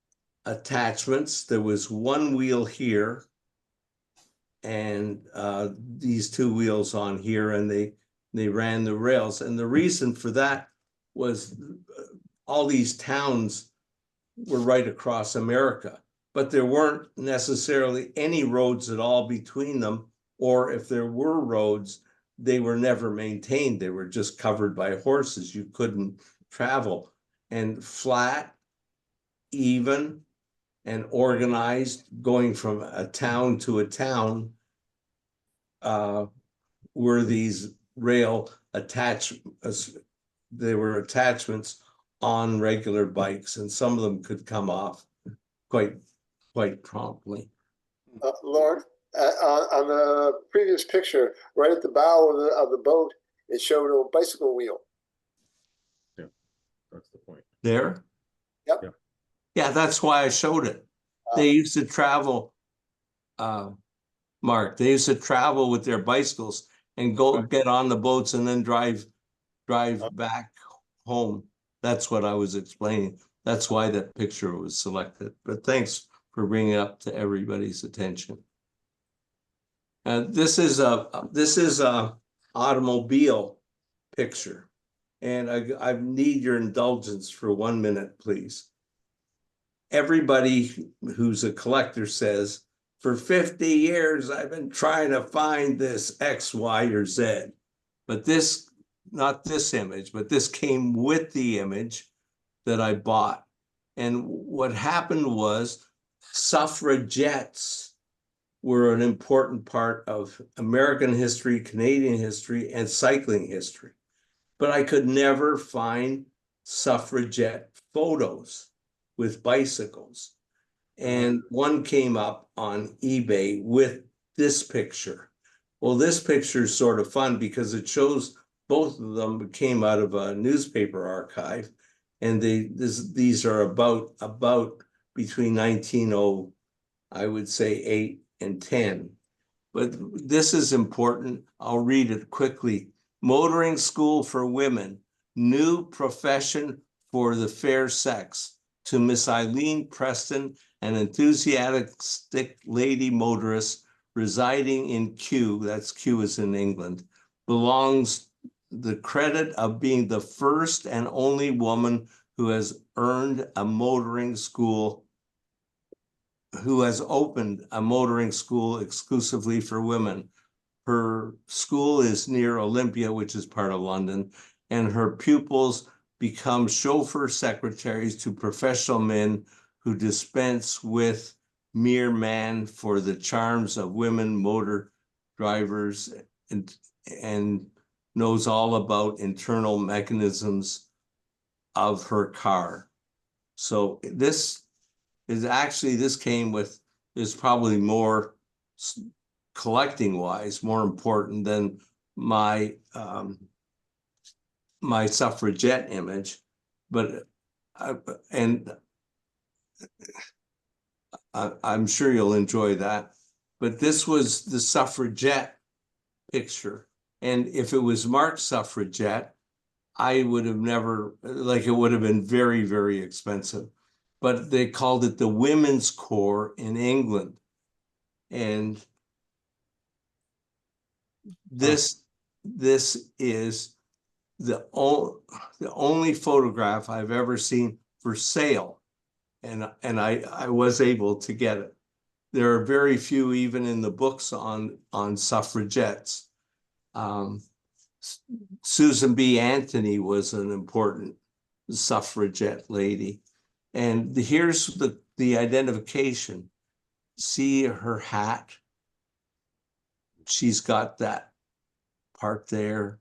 attachments. There was one wheel here and these two wheels on here, and they ran the rails. And the reason for that was all these towns were right across America, but there weren't necessarily any roads at all between them, or if there were roads, they were never maintained. They were just covered by horses. You couldn't travel. And flat, even, and organized, going from a town to a town, were these rail attachments. They were attachments on regular bikes, and some of them could come off quite promptly. Lauren, on the previous picture, right at the bow of the boat, it showed a bicycle wheel. That's the point. There? Yep. Yeah. Yeah, that's why I showed it. They used to travel, Mark, they used to travel with their bicycles and go get on the boats and then drive back home. That's what I was explaining. That's why that picture was selected. But thanks for bringing it up to everybody's attention. This is a automobile picture. and I need your indulgence for 1 minute, please. Everybody who's a collector says, for 50 years, I've been trying to find this X, Y, or Z. But this, not this image, but this came with the image that I bought. And what happened was suffragettes were an important part of American history, Canadian history, and cycling history. But I could never find suffragette photos with bicycles. And one came up on eBay with this picture. Well, this picture is sort of fun because it shows both of them came out of a newspaper archive. And these are about between 1900, I would say 8 and 10. But this is important. I'll read it quickly. Motoring school for women, new profession for the fair sex. To Miss Eileen Preston, an enthusiastic lady motorist residing in Kew, that's Kew is in England, belongs the credit of being the first and only woman who has earned a motoring school, who has opened a motoring school exclusively for women. Her school is near Olympia, which is part of London, and her pupils become chauffeur secretaries to professional men who dispense with mere man for the charms of women motor drivers and knows all about internal mechanisms of her car. So this came with, is probably more collecting wise, more important than my my suffragette image, but I'm sure you'll enjoy that. But this was the suffragette picture. And if it was marked suffragette, I would have never, like, it would have been very, very expensive. But they called it the Women's Corps in England. And this is the only photograph I've ever seen for sale. And I was able to get it. There are very few even in the books on suffragettes. Susan B. Anthony was an important suffragette lady. And here's the identification. See her hat? She's got that part there,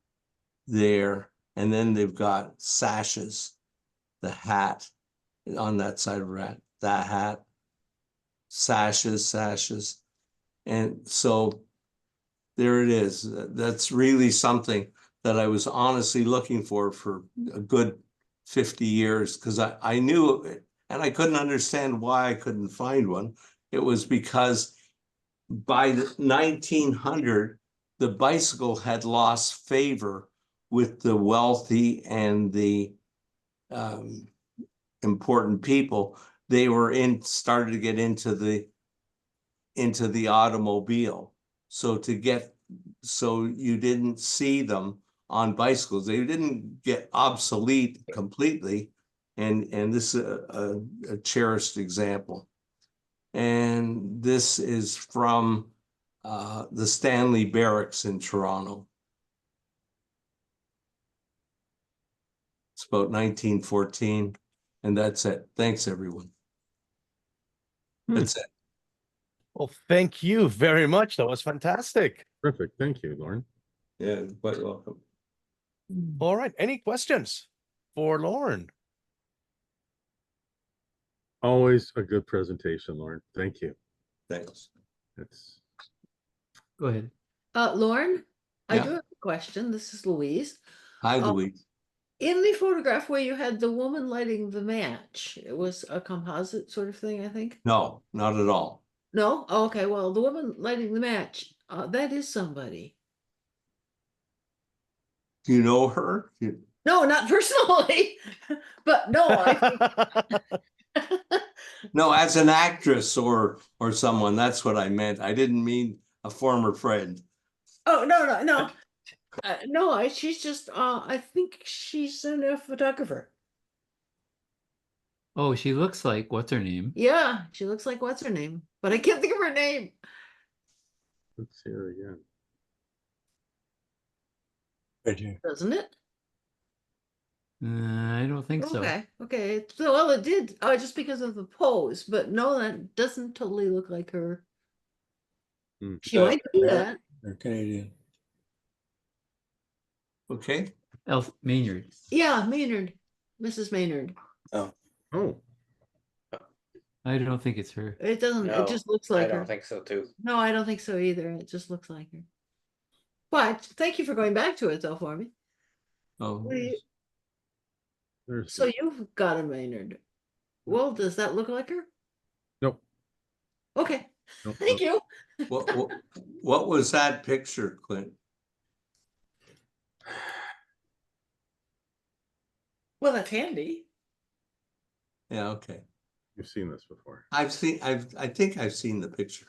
and then they've got sashes, the hat on that side of her hat, that hat, sashes. And so there it is. That's really something that I was honestly looking for a good 50 years, because I knew it and I couldn't understand why I couldn't find one. It was because by 1900, the bicycle had lost favor with the wealthy and the important people. They were started to get into the automobile. So you didn't see them on bicycles. They didn't get obsolete completely. And this is a cherished example. And this is from the Stanley Barracks in Toronto. It's about 1914. And that's it. Thanks, everyone. That's it. Well, thank you very much. That was fantastic. Perfect. Thank you, Lauren. Yeah, quite welcome. All right. Any questions for Lauren? Always a good presentation, Lauren. Thank you. Thanks. It's Go ahead. Lauren, I Yeah. do have a question. This is Louise. Hi, Louise. In the photograph where you had the woman lighting the match, it was a composite sort of thing, I think. No, not at all. No? Oh, okay. Well, the woman lighting the match, that is somebody. Do you know her? No, not personally, but no, I No, as an actress or someone. That's what I meant. I didn't mean a former friend. Oh, no. No, she's just, I think she's a photographer. Oh, she looks like, what's her name? Yeah, she looks like what's her name, but I can't think of her name. Let's see her again. Right here. Doesn't it? I don't think so. Okay. So, well, it did, just because of the pose, but no, that doesn't totally look like her. Hmm. She might do that. They're Canadian. Okay, Elf Maynard. Yeah, Maynard, Mrs. Maynard. Oh, I don't think it's her. It doesn't, it No, just looks I like her. don't think so too. No, I don't think so either. It just looks like her. But thank you for going back to it though for me. Oh, What do you- there's So you've got a Maynard. Well, does that look like her? nope. Okay, nope, thank nope. you. what was that picture, Clint? Well, that's handy. Yeah, okay. You've seen this before. I think I've seen the picture.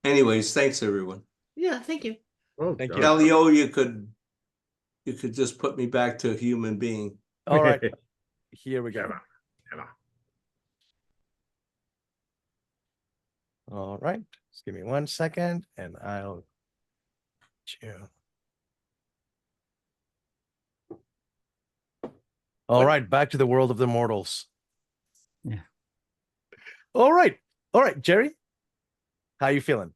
Anyways, thanks, everyone. Yeah, thank you. Oh, Thank you. God. Elio, you could just put me back to a human being. All right, here we go. Emma. All right, just give me 1 second and I'll. All right, back to the world of the mortals. Yeah. All right, Jerry, how you feeling?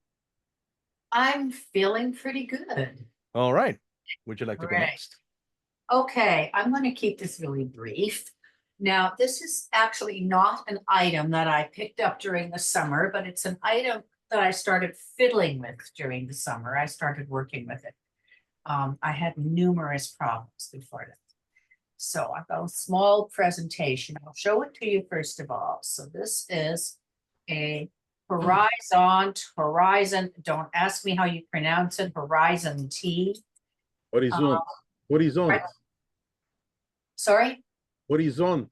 I'm feeling pretty good. All right, would you like to go Right. next? Okay, I'm going to keep this really brief. Now, this is actually not an item that I picked up during the summer, but it's an item that I started fiddling with during the summer. I started working with it. I had numerous problems before that. So I've got a small presentation. I'll show it to you first of all. So this is a horizon. Don't ask me how you pronounce it. Horizon T. Horizont. Horizont. right. Sorry? Horizont.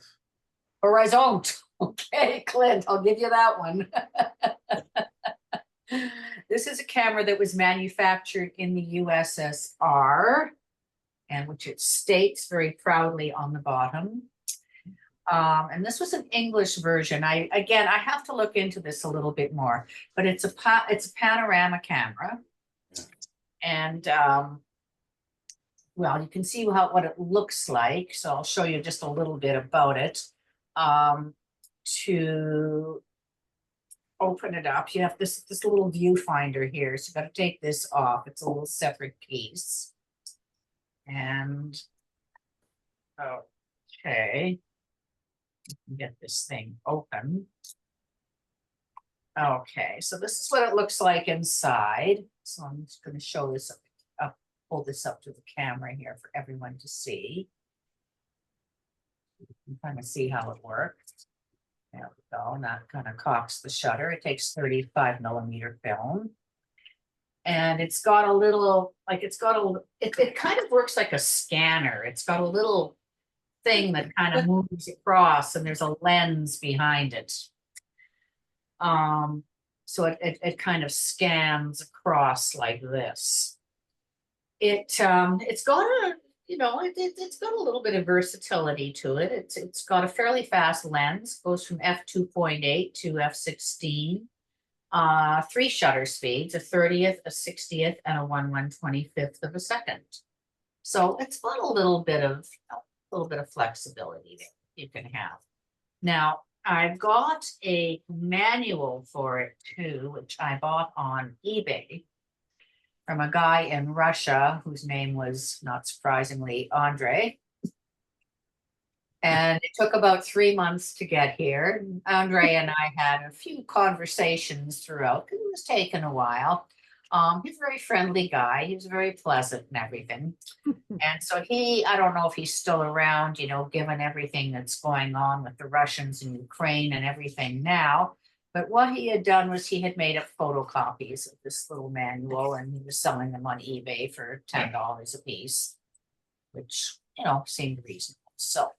Horizon. Okay, Clint, I'll give you that one. This is a camera that was manufactured in the USSR, and which it states very proudly on the bottom. And this was an English version. I have to look into this a little bit more, but it's a panorama camera, and well, you can see what it looks like. So I'll show you just a little bit about it. To open it up, you have this little viewfinder here. So you got to take this off. It's a little separate piece. And okay, get this thing open. Okay, so this is what it looks like inside. So I'm just going to show this up, pull this up to the camera here for everyone to see. You can kind of see how it works. There we go. And that kind of cocks the shutter. It takes 35mm film. And it's got a little, it kind of works like a scanner. It's got a little thing that kind of moves across, and there's a lens behind it. So it kind of scans across like this. It's got a, it's got a little bit of versatility to it. It's got a fairly fast lens, goes from f2.8 to f16. 3 shutter speeds, a 30th, a 60th, and a 1/125th of a second. So it's got a little bit of flexibility that you can have. Now, I've got a manual for it too, which I bought on eBay from a guy in Russia whose name was, not surprisingly, Andre. And it took about 3 months to get here. Andre and I had a few conversations throughout, because it was taking a while. He's a very friendly guy. He was very pleasant and everything. And so I don't know if he's still around, given everything that's going on with the Russians and Ukraine and everything now. But what he had done was he had made up photocopies of this little manual, and he was selling them on eBay for $10 a piece, which, seemed reasonable. So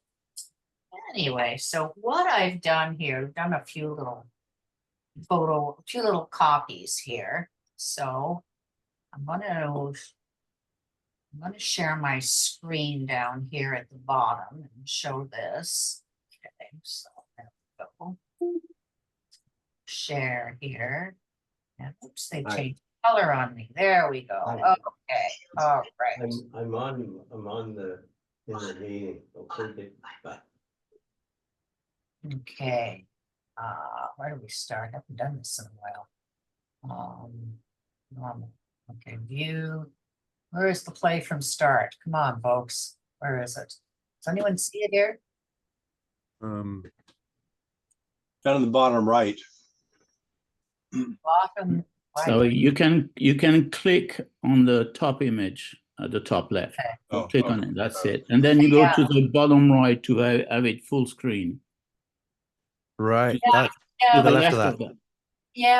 anyway, so what I've done here, I've done a few little copies here. So I'm gonna share my screen down here at the bottom and show this. Okay, so there we go. Share here. And oops, they Hi. changed color on me. There we go. Hi. Okay, all right. I'm on in the meeting. Okay, bye. Okay. Where do we start? I haven't done this in a while. Normal. Okay, view. Where is the play from start? Come on, folks. Where is it? Does anyone see it here? Um, Down in the bottom right. Bottom So right. you can click on the top image at the top left. Okay. So Oh, click oh, on it. That's it. And then you go to the bottom right to have it full screen. Right. Yeah, that- yeah, to the but left of that.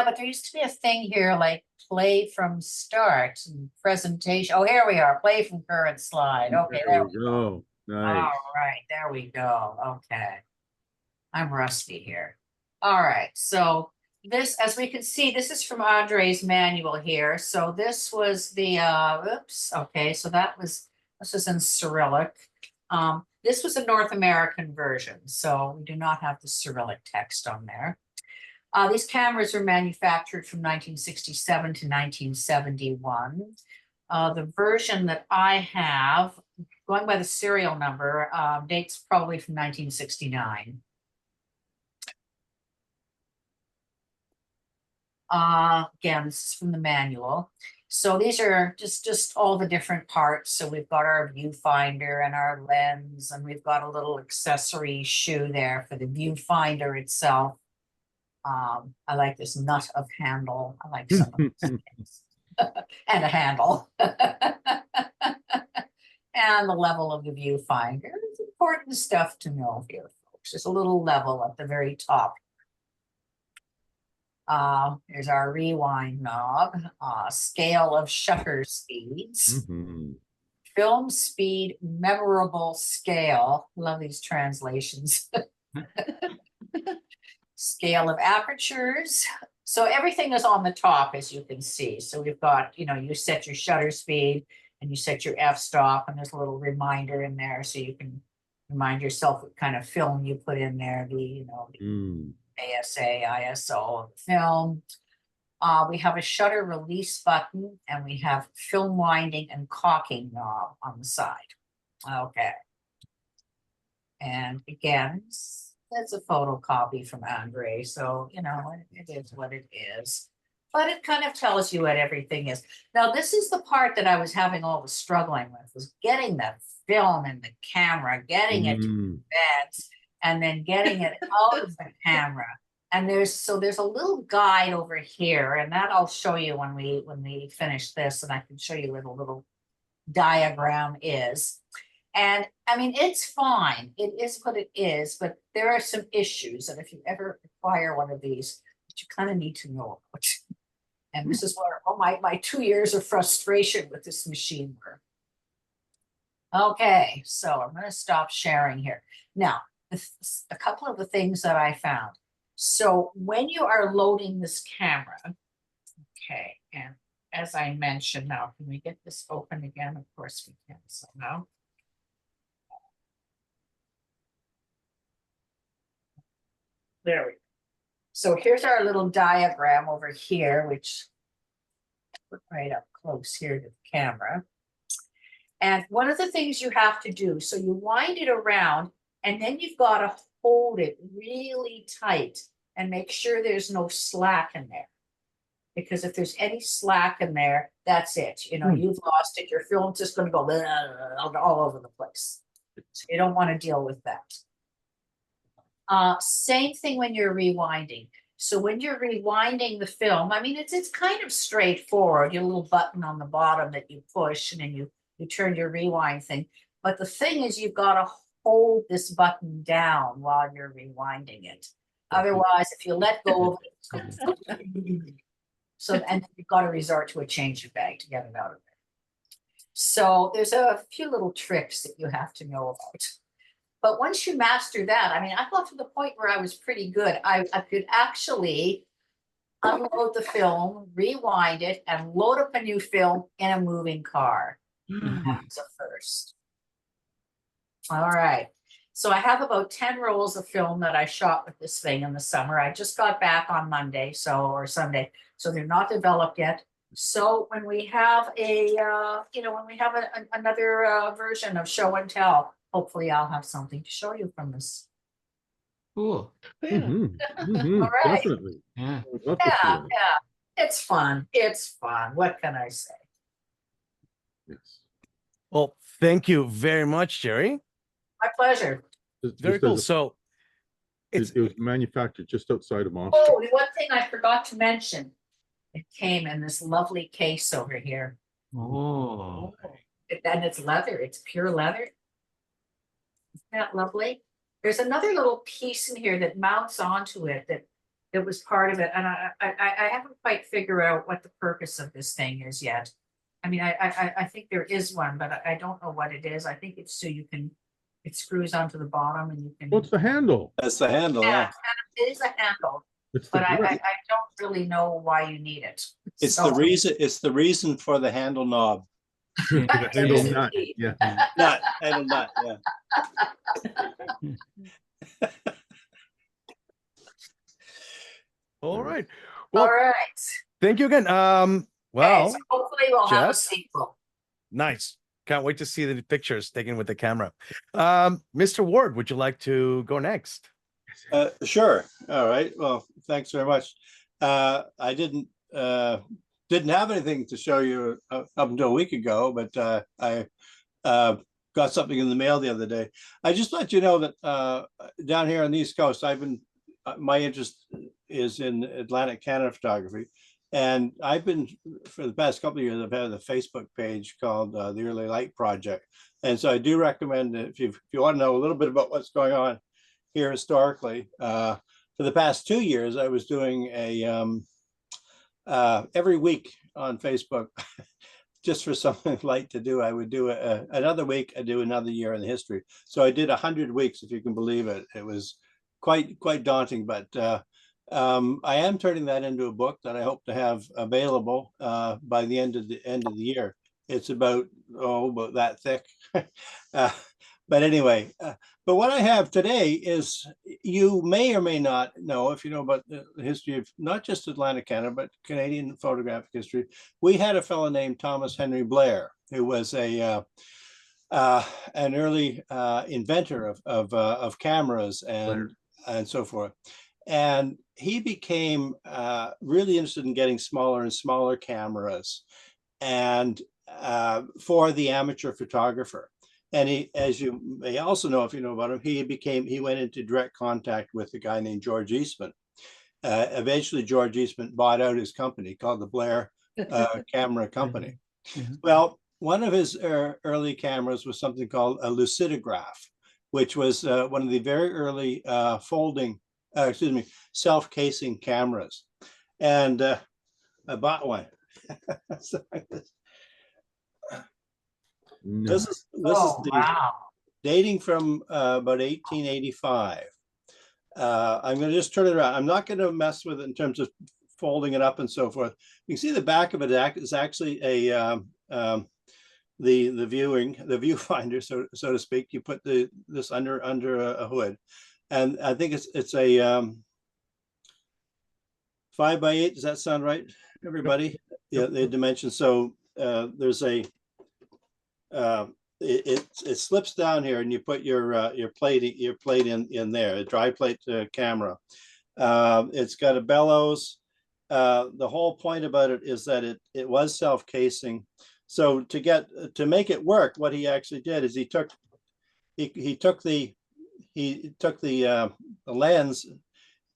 but there used to be a thing here like play from start and presentation. Oh, here we are. Play from current slide. Okay, there we go. go. Nice. All right, there we go. Okay. I'm rusty here. All right, so this, as we can see, this is from Andre's manual here. So this was the, oops, okay, so this was in Cyrillic. This was a North American version, so we do not have the Cyrillic text on there. These cameras were manufactured from 1967 to 1971. The version that I have, going by the serial number, dates probably from 1969. Again, this is from the manual. So these are just all the different parts. So we've got our viewfinder and our lens, and we've got a little accessory shoe there for the viewfinder itself. I like this nut of handle. I like some of these things. And a handle. And the level of the viewfinder. It's important stuff to know here, folks. There's a little level at the very top. Here's our rewind knob, scale of shutter speeds, Mhm. film speed, memorable scale. Love these translations. Scale of apertures. So everything is on the top, as you can see. So we've got, you set your shutter speed and you set your f-stop, and there's a little reminder in there so you can remind yourself what kind of film you put in there, the Mm. ASA, ISO of the film. We have a shutter release button, and we have film winding and caulking knob on the side. Okay. And again, that's a photocopy from Andre, so it is what it is. But it kind of tells you what everything is. Now, this is the part that I was having all the struggling with, was getting the film in the camera, getting it to Mm. beds, and then getting it out of the camera. And there's a little guide over here, and that I'll show you when we finish this, and I can show you where the little diagram is. And I mean, it's fine. It is what it is, but there are some issues. And if you ever acquire one of these, that you kind of need to know about. And this is where my 2 years of frustration with this machine were. Okay, so I'm going to stop sharing here. Now, a couple of the things that I found. So when you are loading this camera, okay, and as I mentioned, now, can we get this open again? Of course we can, so now. There we go. So here's our little diagram over here, which put right up close here to the camera. And one of the things you have to do, so you wind it around, and then you've got to hold it really tight and make sure there's no slack in there. Because if there's any slack in there, that's it. You've lost it. Your film's just going to go all over the place. So you don't want to deal with that. Same thing when you're rewinding. So when you're rewinding the film, I mean, it's kind of straightforward. You have a little button on the bottom that you push, and then you turn your rewind thing. But the thing is, you've got to hold this button down while you're rewinding it. Otherwise, if you let go of it, it's going to and you've got to resort to a changing bag to get it out of there. So there's a few little tricks that you have to know about. But once you master that, I mean, I got to the point where I was pretty good. I could actually unload the film, rewind it, and load up a new film in a moving car. That's a first. All right. So I have about 10 rolls of film that I shot with this thing in the summer. I just got back on Monday, or Sunday, so they're not developed yet. So when we have when we have another version of show and tell, hopefully I'll have something to show you from this. Cool. Yeah. Mhm, mhm, All right. Definitely. Yeah. I would love to see Yeah, that. yeah. It's fun. It's fun. What can I say? Yes. Well, thank you very much, Jerry. My pleasure. Very Just cool. as a- So it's it was manufactured just outside of Moscow. Oh, the one thing I forgot to mention, it came in this lovely case over here. Oh. And it's leather, it's pure leather. Isn't that lovely? There's another little piece in here that mounts onto it that was part of it, and I haven't quite figured out what the purpose of this thing is yet. I mean, I think there is one, but I don't know what it is. I think it's so you can, it screws onto the bottom and you can. What's the handle? That's the handle, Yeah, yeah. it is a handle, It's the but I grip. don't really know why you need it. It's So- the reason for the handle knob. The handle Yes, nut. indeed. Yeah. Nut, handle nut, yeah. all right. All Well, right. thank you again. Okay, Well, so hopefully we'll have a Jeff? sequel. nice. Can't wait to see the pictures taken with the camera. Mr. Ward, would you like to go next? Sure. All right. Well, thanks very much. I didn't have anything to show you up until a week ago, but I got something in the mail the other day. I just let you know that down here on the East Coast, I've been my interest is in Atlantic Canada photography, and I've been for the past couple of years. I've had a Facebook page called the Early Light Project, and so I do recommend that if you want to know a little bit about what's going on here historically. For the past 2 years, I was doing a every week on Facebook, just for something light to do. I would do another week. I do another year in history. So I did 100 weeks, if you can believe it. It was quite daunting, but I am turning that into a book that I hope to have available by the end of the year. It's about that thick. But anyway, but what I have today is, you may or may not know, if you know about the history of not just Atlantic Canada, but Canadian photographic history. We had a fellow named Thomas Henry Blair, who was an early inventor of cameras and so forth. And he became really interested in getting smaller and smaller cameras, and for the amateur photographer. And he, as you may also know, if you know about him, he went into direct contact with a guy named George Eastman. Eventually, George Eastman bought out his company called the Blair Camera Company. Well, one of his early cameras was something called a lucidograph, which was one of the very early self-casing cameras. And I bought one. This is dating from about 1885. I'm going to just turn it around. I'm not going to mess with it in terms of folding it up and so forth. You can see the back of it is actually a the viewfinder, so to speak. You put this under a hood, and I think it's a 5x8. Does that sound right, everybody? Yeah, the dimensions. So there's a it slips down here, and you put your plate in there, a dry plate camera. It's got a bellows. The whole point about it is that it was self-casing. So to make it work, what he actually did is he took the lens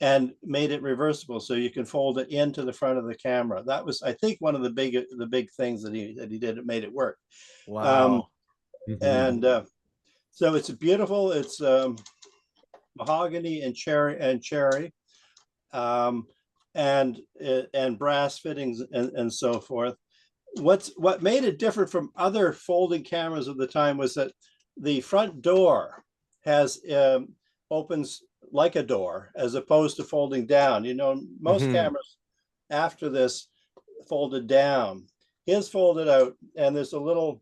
and made it reversible, so you can fold it into the front of the camera. That was, I think, one of the big things that he did. It made it work. Wow. And so it's beautiful. It's mahogany and cherry, and brass fittings and so forth. What made it different from other folding cameras of the time was that the front door has opens like a door, as opposed to folding down. You know, most cameras after this folded down. His folded out, and there's a little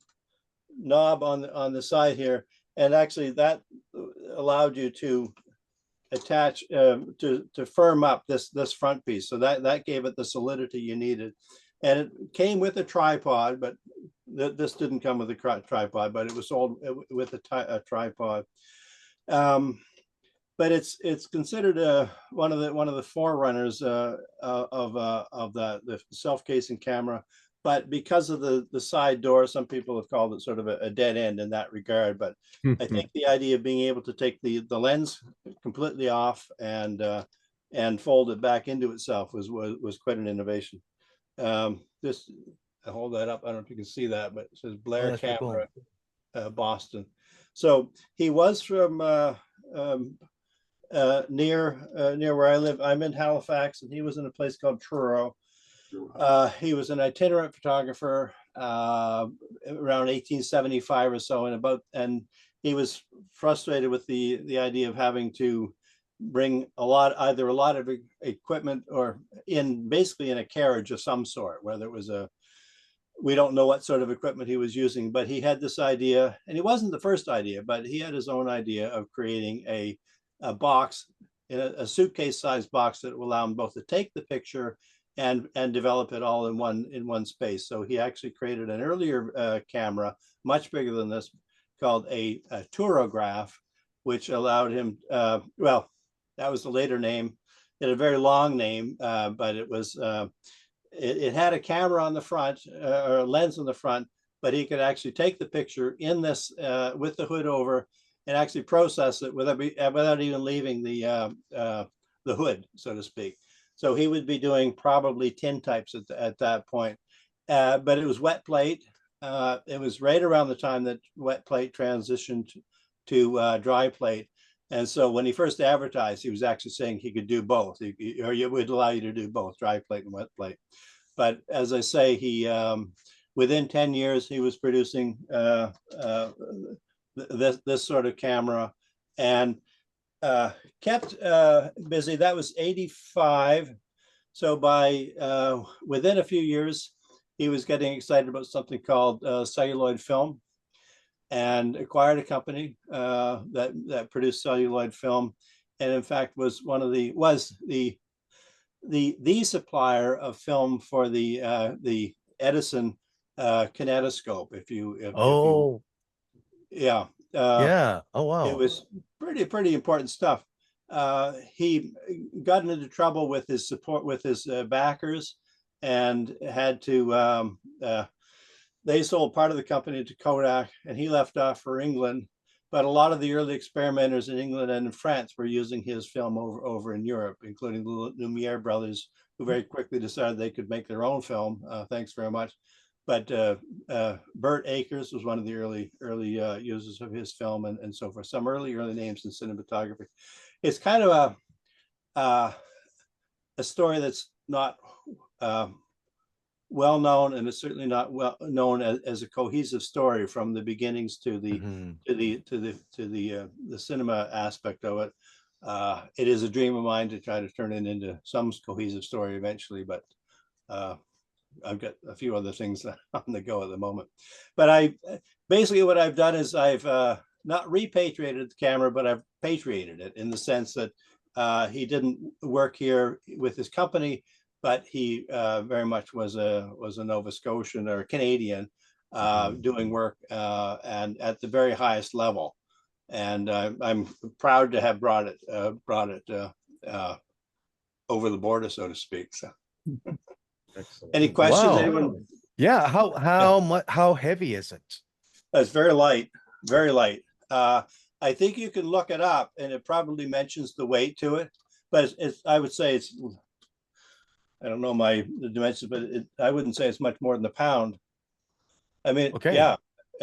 knob on the side here, and actually that allowed you to attach to firm up this front piece. So that gave it the solidity you needed, and it came with a tripod, but this didn't come with a tripod, but it was sold with a tripod. But it's considered one of the forerunners of the self-casing camera. But because of the side door, some people have called it sort of a dead end in that regard. But I think the idea of being able to take the lens completely off and fold it back into itself was quite an innovation. This, I hold that up. I don't know if you can see that, but it says Blair Camera, Boston. So he was from near where I live. I'm in Halifax, and he was in a place called Truro. He was an itinerant photographer around 1875 or so, and he was frustrated with the idea of having to bring either a lot of equipment or basically in a carriage of some sort, whether it was we don't know what sort of equipment he was using, but he had this idea, and he wasn't the first idea, but he had his own idea of creating a box, in a suitcase sized box that will allow him both to take the picture and develop it all in one space. So he actually created an earlier camera, much bigger than this, called a Turograph, which allowed him, well, that was the later name. It had a very long name, but it was, it had a camera on the front, or a lens on the front, but he could actually take the picture in this, with the hood over, and actually process it without even leaving the hood, so to speak. So he would be doing probably tintypes at that point, but it was wet plate. It was right around the time that wet plate transitioned to dry plate. And so when he first advertised, he was actually saying he could do both, or it would allow you to do both dry plate and wet plate. But as I say, he within 10 years, he was producing this sort of camera, and kept busy. That was 85. So by within a few years, he was getting excited about something called celluloid film, and acquired a company that produced celluloid film, and in fact was the supplier of film for the Edison kinetoscope. Yeah. Yeah. Oh, wow. It was pretty important stuff. He got into trouble with his backers, and had to, they sold part of the company to Kodak, and he left off for England. But a lot of the early experimenters in England and in France were using his film over in Europe, including the Lumiere brothers, who very quickly decided they could make their own film. Thanks very much. But Burt Akers was one of the early users of his film, and so forth. Some early names in cinematography. It's kind of a story that's not well known, and it's certainly not well known as a cohesive story from the beginnings to the the cinema aspect of it. It is a dream of mine to try to turn it into some cohesive story eventually, but I've got a few other things on the go at the moment. But basically what I've done is I've not repatriated the camera, but I've patriated it, in the sense that he didn't work here with his company, but he very much was a Nova Scotian or Canadian, doing work and at the very highest level. And I'm proud to have brought it over the border, so to speak. So. Excellent. Any questions? Wow. Anyone? Yeah. How heavy is it? It's very light, very light. I think you can look it up, and it probably mentions the weight to it, but I would say it's, I don't know the dimensions, but I wouldn't say it's much more than a pound. I mean, Okay. yeah.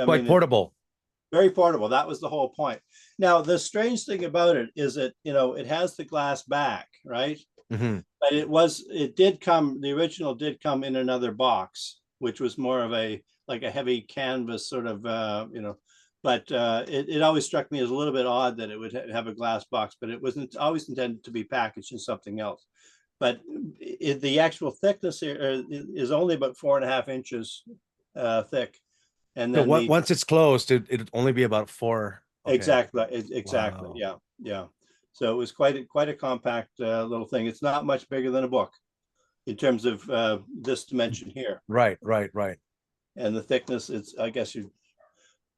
Quite portable. Very portable. That was the whole point. Now, the strange thing about it is that, it has the glass back, right? Mm-hmm. But the original did come in another box, which was more of like a heavy canvas sort of, but it always struck me as a little bit odd that it would have a glass box, but it wasn't always intended to be packaged in something else. but the actual thickness here is only about 4.5 inches thick. And So then the, once it's closed, it'd only be about 4. Okay. exactly, exactly, Wow. yeah, yeah. So it was quite a compact little thing. It's not much bigger than a book in terms of this dimension here. Right. And the thickness, it's, I guess you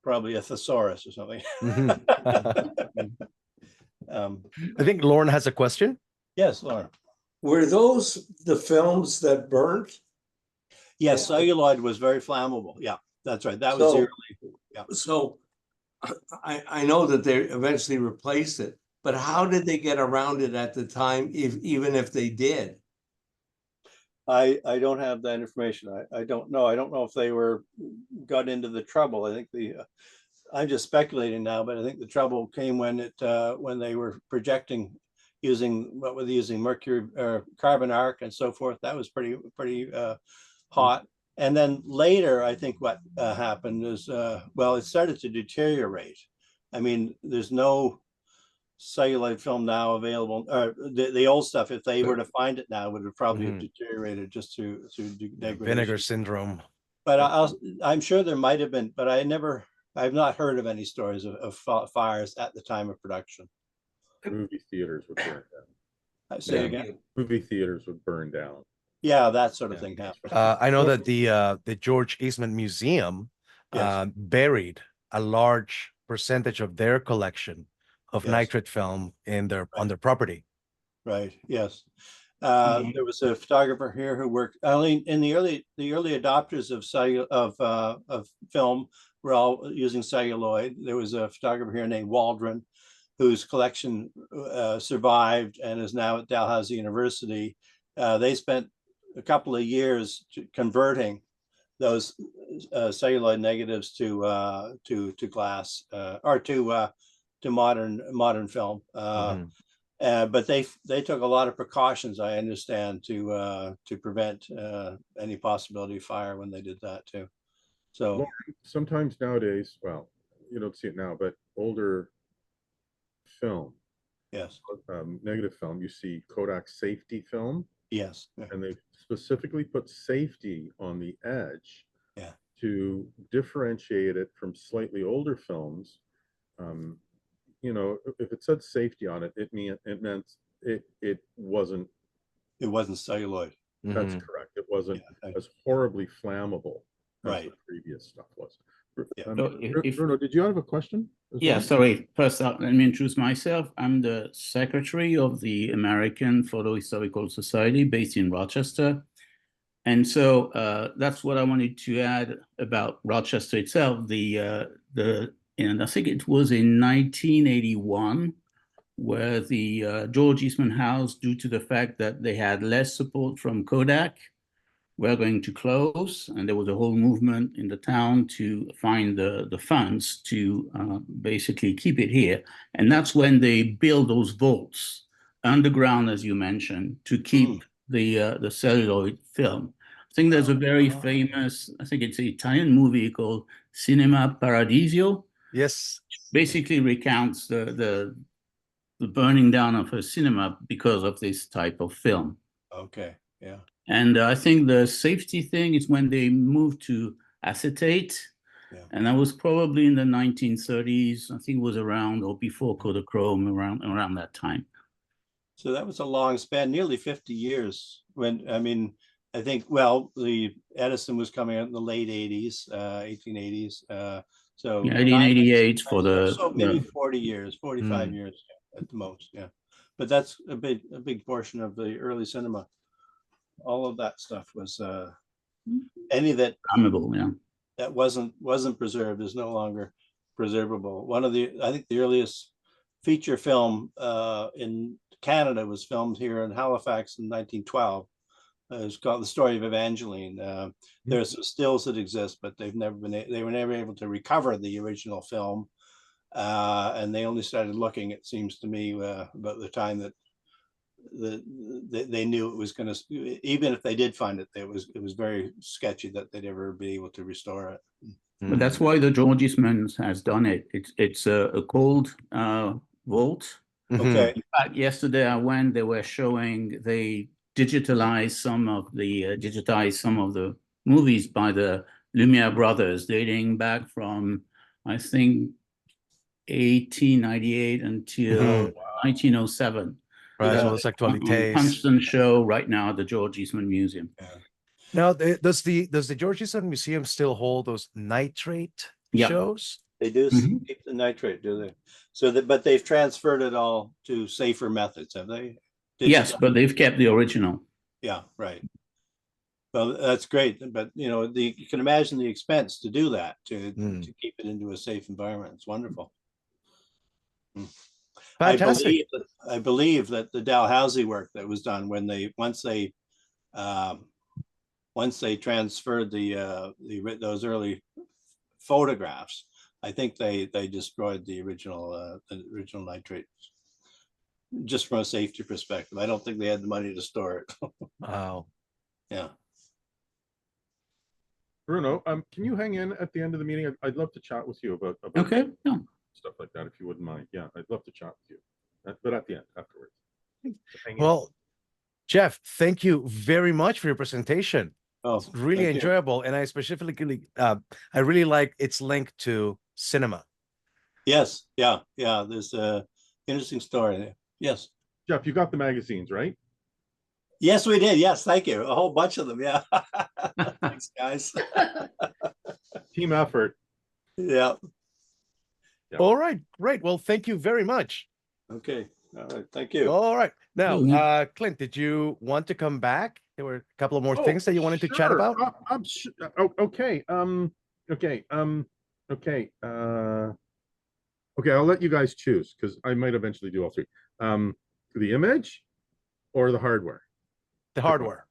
probably a thesaurus or something. Mhm. Um, I think Lauren has a question. yes, Laura. Were those the films that burnt? Yes, celluloid was very flammable. Yeah, that's right. That was So- the early. Yeah. So I know that they eventually replaced it, but how did they get around it at the time, even if they did? I don't have that information. I don't know. I don't know if they got into the trouble. I think I'm just speculating now, but I think the trouble came when when they were projecting using mercury or carbon arc and so forth. That was pretty hot. And then later, I think what happened is, well, it started to deteriorate. I mean, there's no celluloid film now available, or the old stuff, if they were to find it now, would have probably have deteriorated just through degradation. Vinegar syndrome. But I'm sure there might have been, but I've not heard of any stories of fires at the time of production. Movie theaters would burn down. Say again? Movie theaters would burn down. Yeah, that sort of thing happened. I know that the George Eastman Museum Yes. buried a large percentage of their collection of Yes. nitrate film on their property. Right. Yes. There was a photographer here who worked only in the early adopters of film were all using celluloid. There was a photographer here named Waldron, whose collection survived and is now at Dalhousie University. They spent a couple of years converting those celluloid negatives to glass or to modern film. But they took a lot of precautions, I understand, to prevent any possibility of fire when they did that too. So Well, sometimes nowadays, well, you don't see it now, but older film, yes, negative film, you see Kodak safety film, yes, and they specifically put safety on the edge, yeah, to differentiate it from slightly older films. You know, if it said safety on it, it meant it wasn't. it wasn't celluloid. That's correct. It wasn't Yeah, as horribly flammable as Right. the previous stuff was. Yeah. So if- Bruno, did you have a question? as Yeah, well? sorry. First, let me introduce myself. I'm the secretary of the American Photo Historical Society based in Rochester. And so that's what I wanted to add about Rochester itself. And I think it was in 1981 where the George Eastman House, due to the fact that they had less support from Kodak, were going to close, and there was a whole movement in the town to find the funds to basically keep it here. And that's when they built those vaults underground, as you mentioned, to keep the celluloid film. I think there's a very famous, I think it's an Italian movie called Cinema Paradiso. Yes. Basically recounts the burning down of a cinema because of this type of film. Okay. Yeah. And I think the safety thing is when they moved to acetate, and that was probably in the 1930s. I think it was around or before Kodachrome, around that time. So that was a long span, nearly 50 years. When I mean, I think the Edison was coming out in the late 80s, 1880s. So 1888 for so maybe 40 years, 45 years at the most. Yeah, but that's a big portion of the early cinema. All of that stuff was any that that wasn't preserved is no longer preservable. I think the earliest feature film in Canada was filmed here in Halifax in 1912. It's called The Story of Evangeline. There's some stills that exist, but they were never able to recover the original film, and they only started looking, it seems to me, about the time that they knew it was going to. Even if they did find it, it was very sketchy that they'd ever be able to restore it. But that's why the George Eastman has done it. It's a cold vault. Okay. In fact, yesterday I went, they were showing, they digitize some of the movies by the Lumiere brothers dating back from, I think, 1898 until 1907. Right, Yeah. so it's On actualités. constant show right now at the George Eastman Museum. Now, does the George Eastman Museum still hold those nitrate Yeah. shows? They do Mhm. keep the nitrate, do they? So that, but they've transferred it all to safer methods, have they? Yes, Digital- but they've kept the original. Yeah, right. Well, that's great, but you know, you can imagine the expense to do that, to keep it into a safe environment. It's wonderful. Fantastic. I believe that the Dalhousie work that was done when once they transferred those early photographs, I think they destroyed the original nitrate just from a safety perspective. I don't think they had the money to store it. Wow. Yeah. Bruno, can you hang in at the end of the meeting? I'd love to chat with you about Okay. No. stuff like that, if you wouldn't mind. Yeah, I'd love to chat with you, but at the end, afterwards. Hang in. Well, Jeff, thank you very much for your presentation. Oh, It's really thank you. enjoyable, and I specifically, I really like its link to cinema. Yes. Yeah. Yeah. There's a interesting story there. Yes. Jeff, you got the magazines, right? Yes, we did. Yes. Thank you. A whole bunch of them. Yeah. Thanks, guys. Team effort. Yeah. Yeah. All right, great. Well, thank you very much. Okay. All right. Thank you. All right. Now, Mhm. Clint, did you want to come back? There were a couple of more Oh, things that you wanted to chat sure. about. Okay. Okay. I'll let you guys choose because I might eventually do all three. The image or the hardware? The hardware.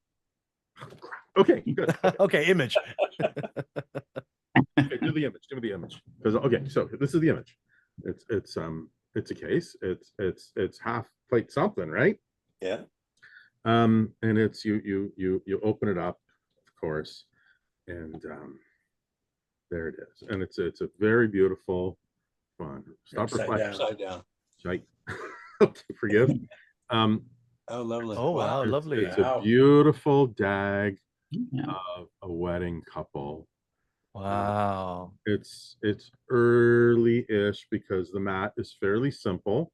Okay, good. Okay, image. Okay, do the image. Do the image. Because okay, so this is the image. It's a case. It's half plate something, right? Yeah. And it's you open it up, of course, and there it is. And it's a very beautiful fun. Stop reflecting. Upside down. Right. Okay, forgive. Oh, lovely. Oh, wow, It's, lovely. it's a beautiful dag Yeah. of a wedding couple. Wow. It's early-ish because the mat is fairly simple.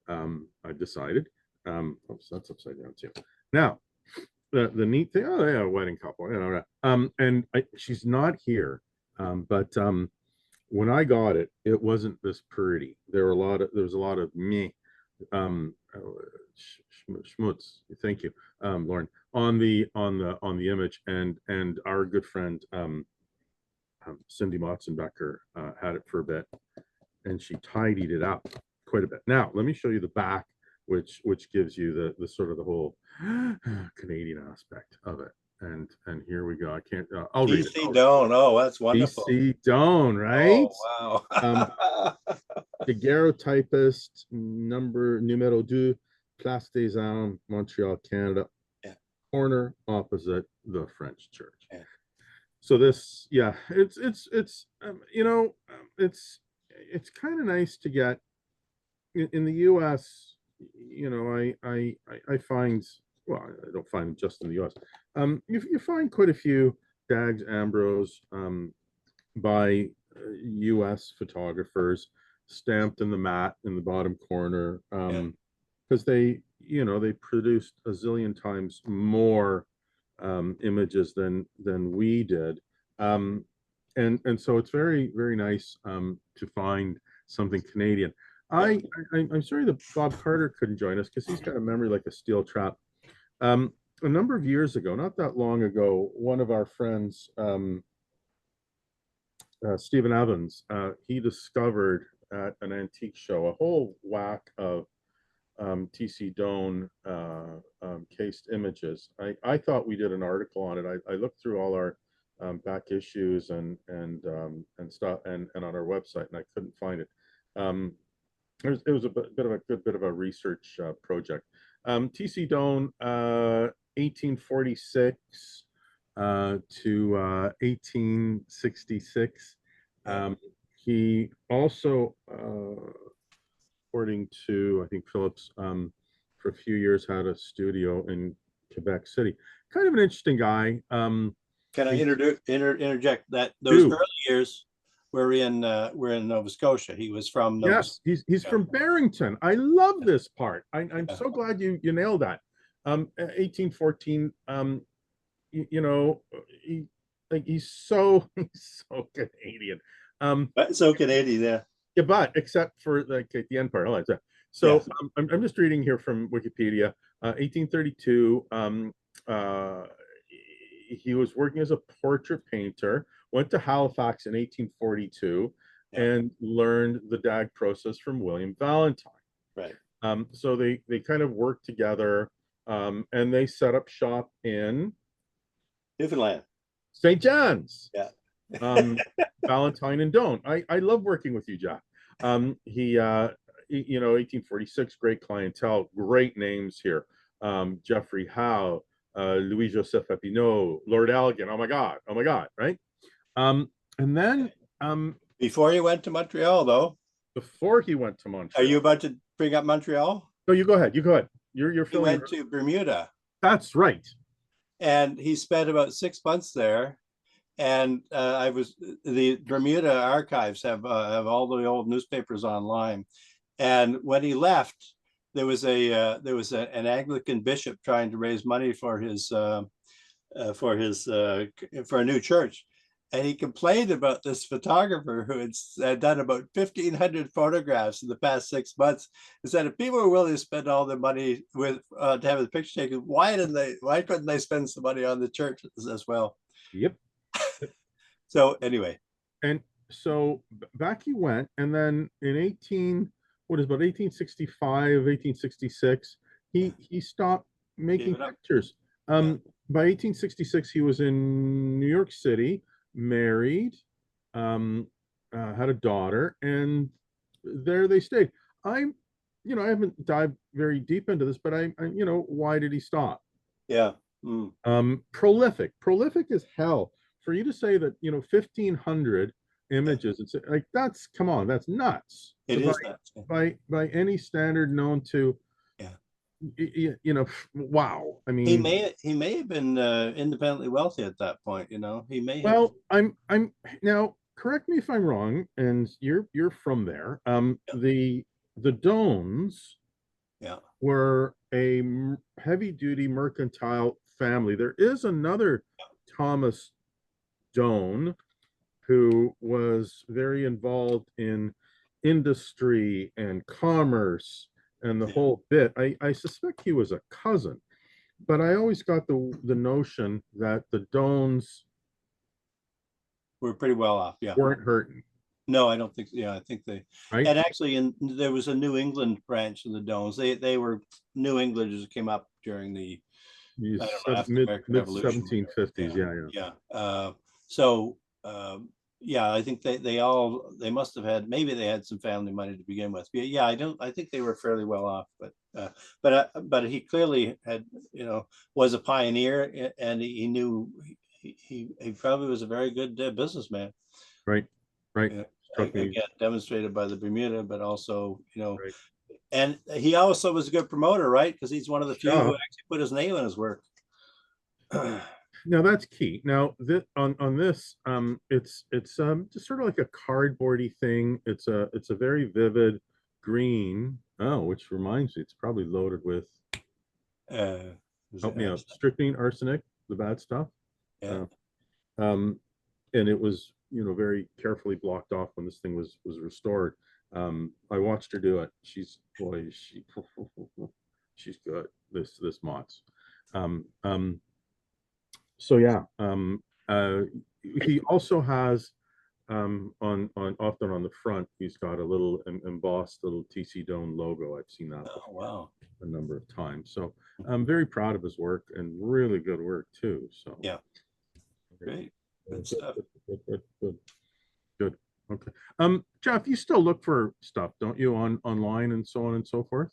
I've decided. Oops, that's upside down too. Now, the neat thing, oh yeah, wedding couple, you know, and she's not here. But when I got it, it wasn't this pretty. There was a lot of me, schmutz. Thank you, Lauren, on the image, and our good friend Cindy Motzenbecker had it for a bit, and she tidied it up quite a bit. Now, let me show you the back, which gives you the sort of the whole Canadian aspect of it. And here we go. I can't. I'll read it. PC Doan. Oh, that's wonderful. PC Doan, right? Oh, wow. Daguerreotypist numero 2, Place des Armes, Montreal, Canada. Yeah. Corner opposite the French church. Yeah. So this, yeah, it's you know, it's kind of nice to get in the U.S. You know, I find, well, I don't find them just in the U.S. You find quite a few Dags Ambrose by U.S. photographers stamped in the mat in the bottom corner, because they produced a zillion times more images than we did, and so it's very, very nice to find something Canadian. I'm sorry that Bob Carter couldn't join us because he's got a memory like a steel trap. A number of years ago, not that long ago, one of our friends, Stephen Evans, he discovered at an antique show a whole whack of TC Doan cased images. I thought we did an article on it. I looked through all our back issues and stuff and on our website, and I couldn't find it. It was a bit of a research project. TC Doan, 1846 to 1866. He also, according to I think Phillips, for a few years had a studio in Quebec City. Kind of an interesting guy. Can I interject that those Do. early years were in Nova Scotia. He was from Nova Yes, he's from Barrington. I love this part. I'm so glad you nailed that. 1814. You know, he's so Canadian. So Canadian, yeah. Yeah, but except for like the end part. I like that. So Yes. I'm just reading here from Wikipedia. 1832. He was working as a portrait painter. Went to Halifax in 1842 and learned the DAG process from William Valentine. Right. So they kind of worked together, and they set up shop in Newfoundland. St. John's. Yeah. Valentine and Doan. I love working with you, Jack. He 1846, great clientele, great names here. Geoffrey Howe, Louis Joseph Papineau, Lord Elgin. Oh my God, right? And then Before he went to Montreal, though. Before he went to Montreal. Are you about to bring up Montreal? No, you go ahead. You're He went to Bermuda. That's right. And he spent about 6 months there. And the Bermuda archives have all the old newspapers online. And when he left, there was an Anglican bishop trying to raise money for a new church. And he complained about this photographer who had done about 1,500 photographs in the past 6 months. He said, if people were willing to spend all their money to have the picture taken, why couldn't they spend some money on the church as well? Yep. So anyway. And so back he went, and then in 1865, 1866, he stopped making pictures. By 1866, he was in New York City, married, had a daughter, and there they stayed. I haven't dived very deep into this, but why did he stop? Yeah. Prolific is hell. For you to say that 1,500 images, it's like that's nuts. It is nuts. By any standard known to. Wow. I mean, he may have been independently wealthy at that point. He may. Well, I'm now. Correct me if I'm wrong, and you're from there. The Doans, were a heavy-duty mercantile family. There is another Thomas Doan who was very involved in industry and commerce and the whole bit. I suspect he was a cousin, but I always got the notion that the Doans were pretty well off. Yeah, weren't hurting. No, I don't think. Yeah, I think they. Right? And actually, there was a New England branch of the Doans. They were New Englanders who came up during the mid 1750s. Yeah. I think they must have had, maybe they had some family money to begin with. But yeah, I think they were fairly well off, but he clearly had, was a pioneer, and he knew he probably was a very good businessman. Right. Again, demonstrated by the Bermuda, but also, and he also was a good promoter, right? Because he's one of the few who actually put his name in his work. Now that's key. Now on this, it's just sort of like a cardboardy thing. It's a very vivid green. Oh, which reminds me, it's probably loaded with. Help me out. Strychnine, arsenic, the bad stuff. Yeah. And it was very carefully blocked off when this thing was restored. I watched her do it. She's good. This Motts. So yeah, he also has often on the front, he's got a little embossed little TC Doan logo. I've seen that a number of times. So I'm very proud of his work, and really good work too. So yeah, great, good stuff. Good. Okay. Jeff, you still look for stuff, don't you, online and so on and so forth?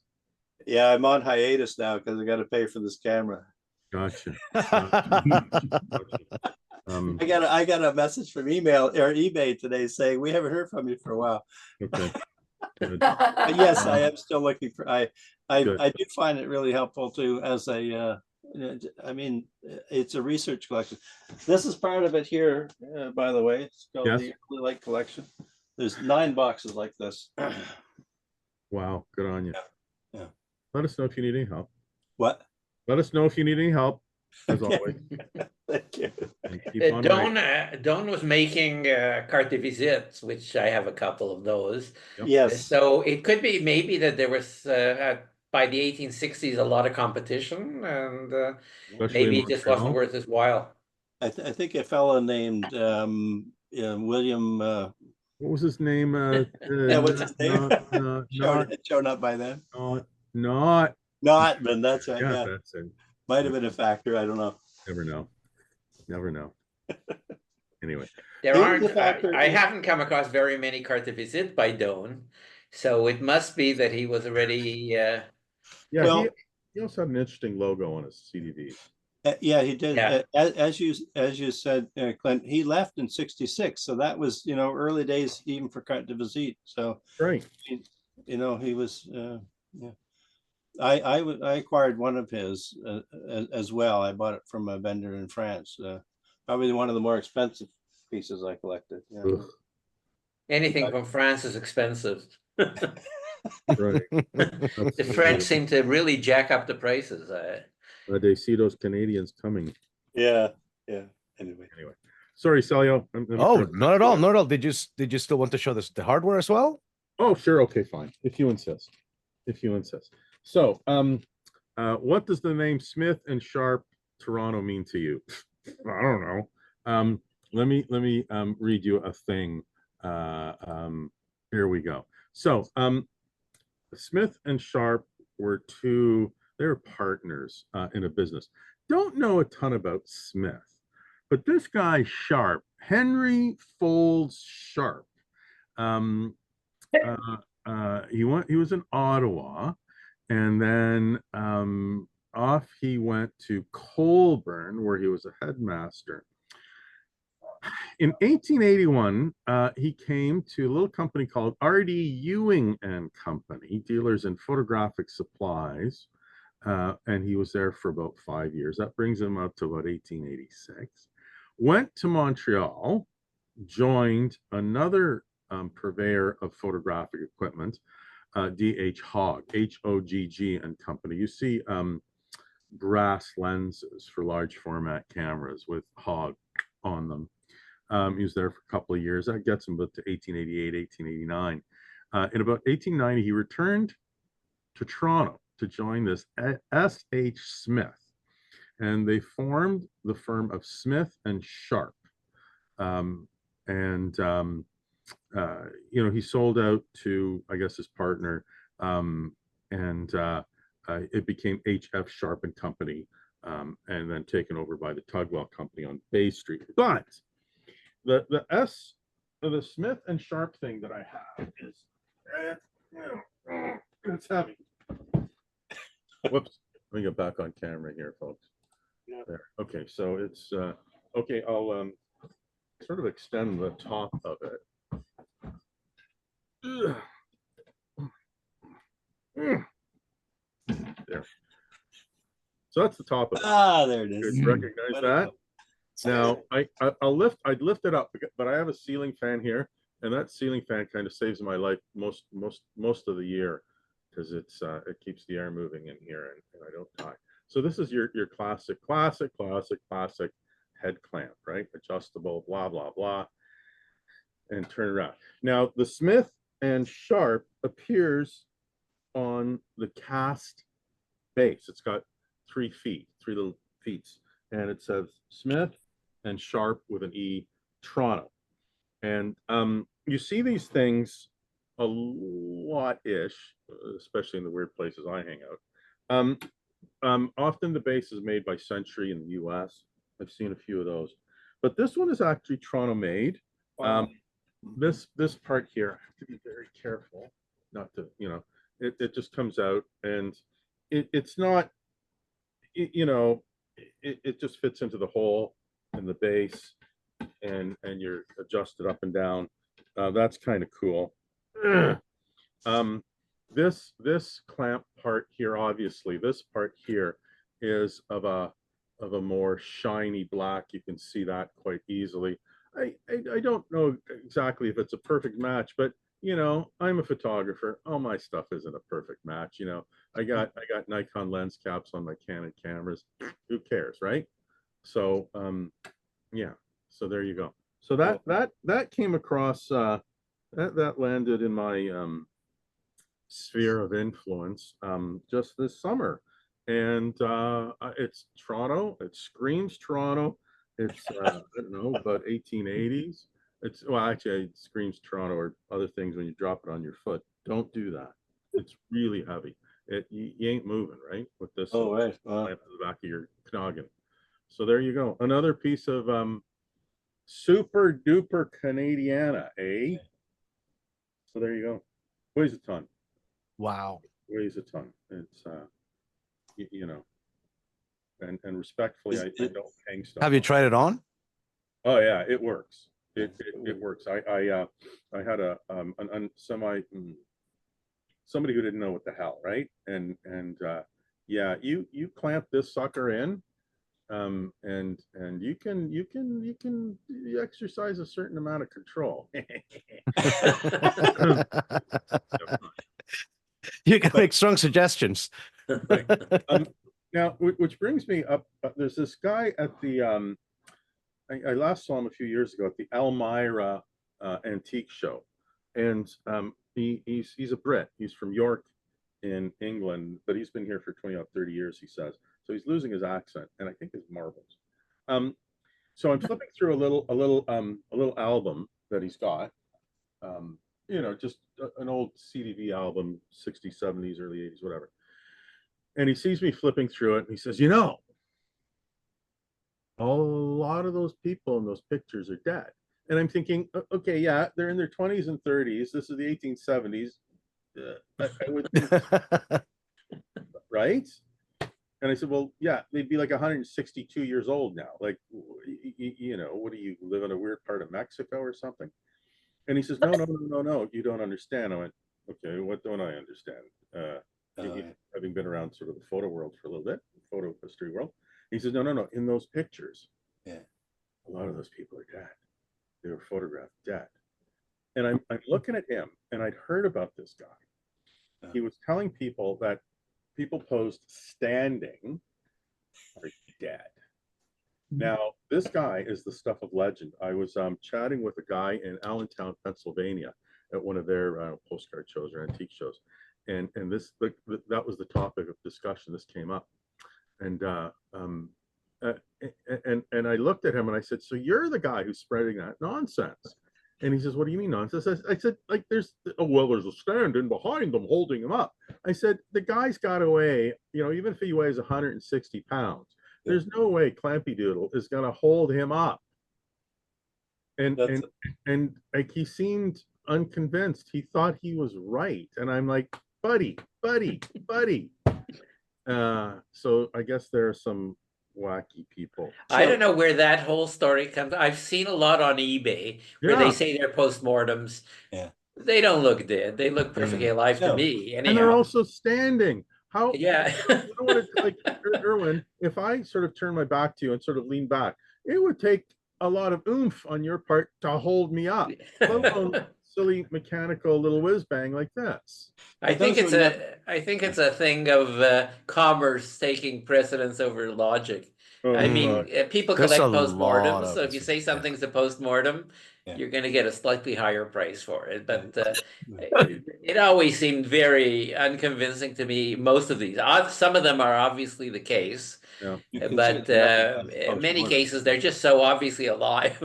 Yeah, I'm on hiatus now because I got to pay for this camera. Gotcha. I got a message from email or eBay today saying we haven't heard from you for a while. Okay. Good. But yes, I am still looking for. I do find it really helpful to as a I mean, it's a research collection. This is part of it here, by the way. It's called Yes. the Early Light Collection. There's 9 boxes like this. Wow, good on you. Yeah. Let us know if you need any help. What? Let us know if you need any help, as Okay. always. Thank you. And keep on Don, writing. Don was making carte de visites, which I have a couple of those. Yep. Yes. So it could be maybe that there was by the 1860s a lot of competition, and Especially in maybe it just wasn't Montreal. worth his while. I think a fellow named William. What was his name? What's his name? Not Shown up by then. not. Notman, that's right. Yeah, Yeah, that's it. might have been a factor. I don't know. Never know. Never know. Anyway, There Maybe aren't. the factor I is- haven't come across very many carte de visites by Don, so it must be that he was already. yeah, Well- he also had an interesting logo on his CDV. Yeah, he did. Yeah. As you said, Clint, he left in '66, so that was early days even for carte de visite. So Right. he was. Yeah. I acquired one of his as well. I bought it from a vendor in France. Probably one of the more expensive pieces I collected. Yeah. Ugh, Anything from France is expensive. right. The French seem to really jack up the prices. They see those Canadians coming. Yeah. Anyway. Sorry, Celio. Oh, not at all. Not at all. Did you still want to show this the hardware as well? Oh, sure. Okay, fine. If you insist. If you insist. So, what does the name Smith and Sharp Toronto mean to you? I don't know. Let me read you a thing. Here we go. So, Smith and Sharp they were partners in a business. Don't know a ton about Smith, but this guy Sharp, Henry Folds Sharp, he was in Ottawa, and then off he went to Colborne, where he was a headmaster. In 1881, he came to a little company called R.D. Ewing and Company, dealers in photographic supplies, and he was there for about 5 years. That brings him up to about 1886. Went to Montreal, joined another purveyor of photographic equipment, D.H. Hogg, H-O-G-G and Company. You see brass lenses for large format cameras with Hogg on them. He was there for a couple of years. That gets him up to 1888, 1889. In about 1890, he returned to Toronto to join this S.H. Smith, and they formed the firm of Smith and Sharp. He sold out to, I guess, his partner, and it became H.F. Sharp and Company, and then taken over by the Tugwell Company on Bay Street. But the Smith and Sharp thing that I have is it's heavy. Whoops. Let me get back on camera here, folks. Yeah. There. Okay, so it's okay. I'll sort of extend the top of it. There. So that's the top of it. There it is. You recognize that? Now I'd lift it up, but I have a ceiling fan here, and that ceiling fan kind of saves my life most of the year, because it keeps the air moving in here, and I don't die. So this is your classic head clamp, right? Adjustable, blah blah blah, and turn around. Now the Smith and Sharp appears on the cast base. It's got 3 little feet, and it says Smith and Sharp with an E, Toronto. And you see these things a lot-ish, especially in the weird places I hang out. Often the base is made by Century in the US. I've seen a few of those, but this one is actually Toronto made. Wow. This part here, I have to be very careful not to, it just comes out, and it's not, it just fits into the hole in the base, and you're adjusted up and down. That's kind of cool. This clamp part here, obviously, this part here is of a more shiny black. You can see that quite easily. I don't know exactly if it's a perfect match, but you know, I'm a photographer. All my stuff isn't a perfect match. You know, I got Nikon lens caps on my Canon cameras. Who cares, right? So yeah. So there you go. So that came across that landed in my sphere of influence just this summer, and it's Toronto. It screams Toronto. It's I don't know, about 1880s. It's well, actually, it screams Toronto or other things when you drop it on your foot. Don't do that. It's really heavy. You ain't moving right with this. Oh, right. Lamp to the back of your noggin. So there you go. Another piece of super duper Canadiana, eh? So there you go. Weighs a ton. Wow. Weighs a ton. It's you know, and respectfully, I don't hang stuff. Have you tried it on? Oh yeah, it works. It works. I had a somebody who didn't know what the hell, right? And yeah, you clamp this sucker in, and you exercise a certain amount of control. You can make strong suggestions. Right. Now, which brings me up, there's this guy at the, I last saw him a few years ago at the Elmira Antique Show. And he's a Brit. He's from York in England, but he's been here for 20 or 30 years, he says. So he's losing his accent, and I think his marbles. So I'm flipping through a little album that he's got. You know, just an old CDV album, 60s, 70s, early 80s, whatever. And he sees me flipping through it, and he says, you know, a lot of those people in those pictures are dead. And I'm thinking, okay, yeah, they're in their 20s and 30s. This is the 1870s. I would think, right? And I said, well, yeah, they'd be like 162 years old now. Like, you know, what do you live in a weird part of Mexico or something? And he says, no, you don't understand. I went, okay, what don't I understand? Having been around sort of the photo world for a little bit, photo history world. He says, no, in those pictures, yeah, a lot of those people are dead. They were photographed dead. And I'm looking at him, and I'd heard about this guy. He was telling people that people posed standing are dead. Now, this guy is the stuff of legend. I was chatting with a guy in Allentown, Pennsylvania, at one of their postcard shows or antique shows, and that was the topic of discussion. This came up, and I looked at him and I said, "So you're the guy who's spreading that nonsense?" And he says, "What do you mean nonsense?" I said, "Like there's a stand-in behind them holding him up." I said, "The guy's got to weigh, you know, even if he weighs 160 pounds, there's no way Clampy Doodle is going to hold him up." And like he seemed unconvinced. He thought he was right, and I'm like, buddy. So I guess there are some wacky people. I don't know where that whole story comes. I've seen a lot on eBay where they say they're postmortems. Yeah. They don't look dead. They look perfectly alive to me. Anyhow. And they're also standing. How? Yeah. You know what it's like, Erwin, if I sort of turn my back to you and sort of lean back, it would take a lot of oomph on your part to hold me up, let alone silly mechanical little whiz bang like this. I think it's a thing of commerce taking precedence over logic. I mean, people collect postmortems, so if you say something's a postmortem, you're going to get a slightly higher price for it. But it always seemed very unconvincing to me. Most of these, some of them are obviously the case. But in many cases, they're just so obviously alive.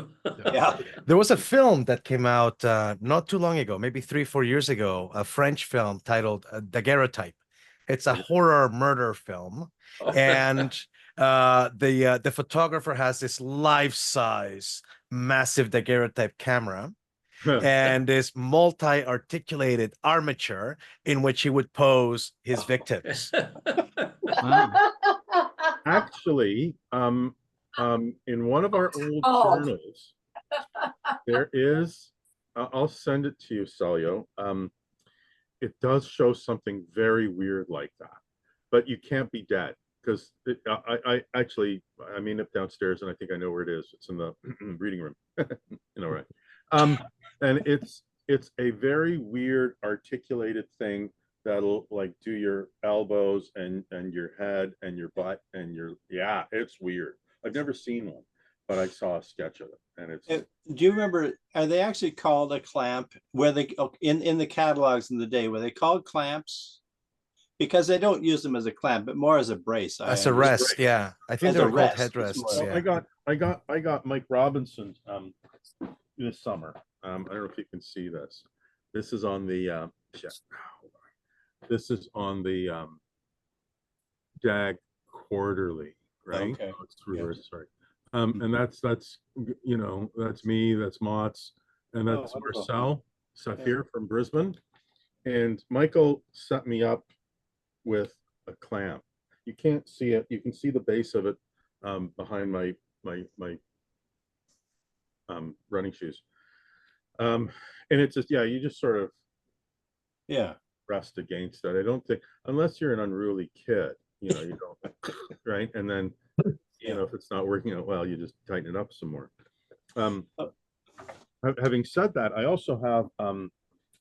There was a film that came out not too long ago, maybe 3-4 years ago, a French film titled Daguerreotype. It's a horror murder film. And the photographer has this life-size massive daguerreotype camera and this multi-articulated armature in which he would pose his victims. Actually, in one of our old journals, there is, I'll send it to you, Celio. It does show something very weird like that, but you can't be dead. because I actually, I mean, up downstairs, and I think I know where it is. It's in the reading room. You know, right? And it's a very weird articulated thing that'll like do your elbows and your head and your butt and your, yeah, it's weird. I've never seen one, but I saw a sketch of it, and it's. Do you remember? Are they actually called a clamp? Where they in the catalogs in the day, were they called clamps? Because they don't use them as a clamp, but more as a brace. As a rest, yeah. I think As they a were called rest, it's headrests. more- Yeah. I got Mike Robinson this summer. I don't know if you can see this. This is on the this is on the DAG quarterly, right? Okay. Oh, it's reverse, sorry. And that's you know, that's me, that's Mott's, and that's wonderful. Marcel Safir from Brisbane. And Michael set me up with a clamp. You can't see it. You can see the base of it behind my running shoes. And it's just, yeah, you just sort of rest against it. I don't think, unless you're an unruly kid, you know, you don't, right? And then, you know, if it's not working out well, you just tighten it up some more. Having said that, I also have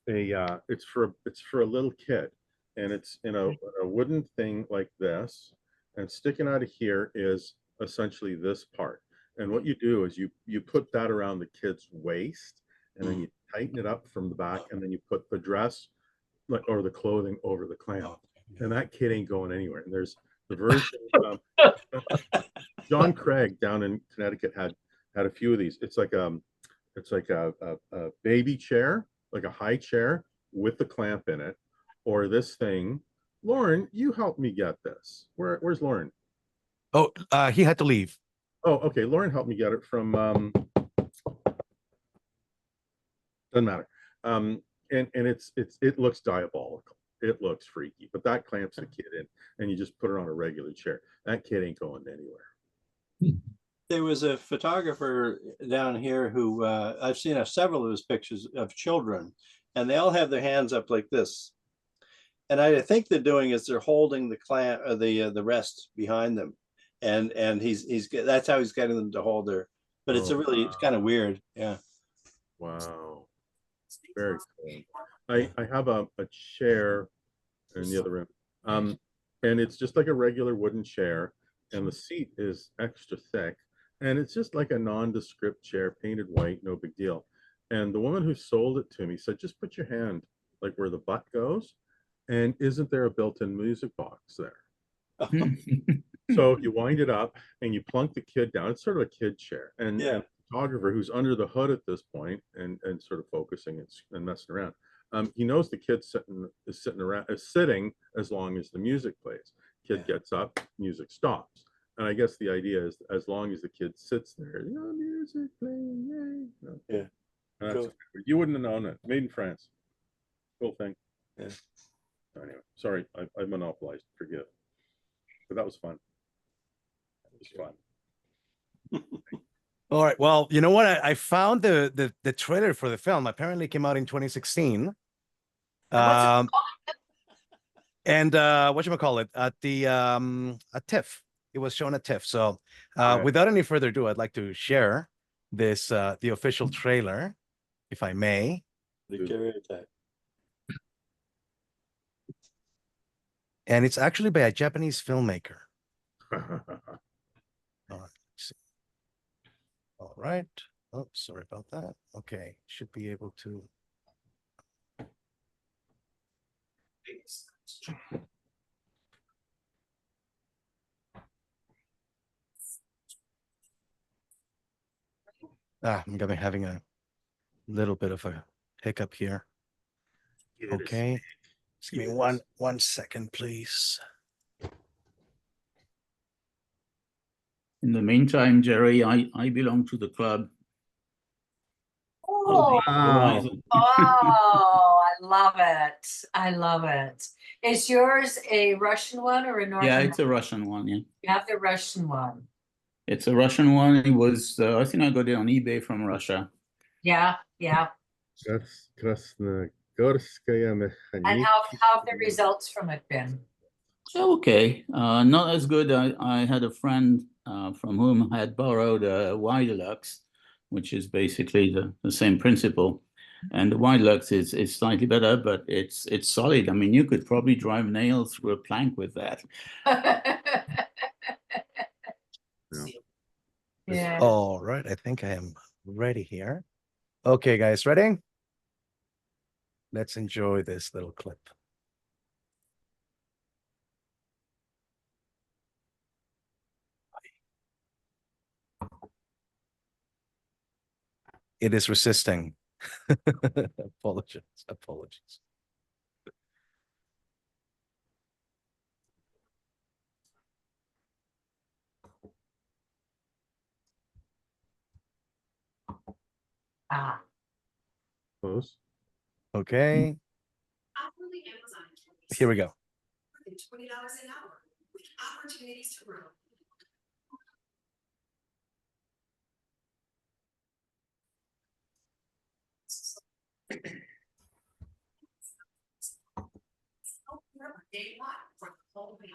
it's for a little kid, and it's in a wooden thing like this, and sticking out of here is essentially this part. And what you do is you put that around the kid's waist, and then you tighten it up from the back, and then you put the dress or the clothing over the clamp, and that kid ain't going anywhere. And there's the version. John Craig down in Connecticut had a few of these. It's like a baby chair, like a high chair with the clamp in it, or this thing. Lauren, you helped me get this. Where's Lauren? Oh, he had to leave. Oh, okay. Lauren helped me get it from doesn't matter. And it looks diabolical. It looks freaky, but that clamps the kid in, and you just put it on a regular chair. That kid ain't going anywhere. There was a photographer down here who I've seen several of his pictures of children, and they all have their hands up like this. And I think they're doing is they're holding the clamp or the rest behind them, and he's that's how he's getting them to hold their. But it's it's kind of weird, yeah. Wow, very cool. I have a chair in the other room, and it's just like a regular wooden chair, and the seat is extra thick. And it's just like a nondescript chair, painted white, no big deal. And the woman who sold it to me said, just put your hand like where the butt goes. And isn't there a built-in music box there? So you wind it up and you plunk the kid down. It's sort of a kid chair. And the photographer who's under the hood at this point and sort of focusing and messing around, he knows the kid is sitting as long as the music plays. Kid gets up, music stops. And I guess the idea is as long as the kid sits there, you know, music playing, yay. Cool. You wouldn't have known it. Made in France. Cool thing. Yeah. Anyway, sorry, I monopolized. Forgive. But that was fun. It was fun. All right. Well, you know what? I found the trailer for the film. Apparently, it came out in 2016. And whatchamacallit, at the at TIFF. It was shown at TIFF. So without any further ado, I'd like to share this the official trailer, if I may. And it's actually by a Japanese filmmaker. All right, let's see. All right. Oh, sorry about that. Okay, should be able to. I'm gonna be having a little bit of a hiccup here. Okay. Just give me one second, please. In the meantime, Jerry, I belong to the club. Oh, Wow. I love it. I love it. Is yours a Russian one or a North Yeah, American? it's a Russian one, yeah. You have the Russian one. It's a Russian one. It was, I think I got it on eBay from Russia. Yeah, yeah. That's Krasnogorskaya And how have the results from it been? Okay, not as good. I had a friend from whom I had borrowed a Widelux, which is basically the same principle. And the Widelux is slightly better, but it's solid. I mean, you could probably drive nails through a plank with that. Yeah. All right, I think I am ready here. Okay, guys, ready? Let's enjoy this little clip. It is resisting. Apologies. Ah. Close. Okay, here we go. $20 an hour with opportunities to grow. Day one for the whole family.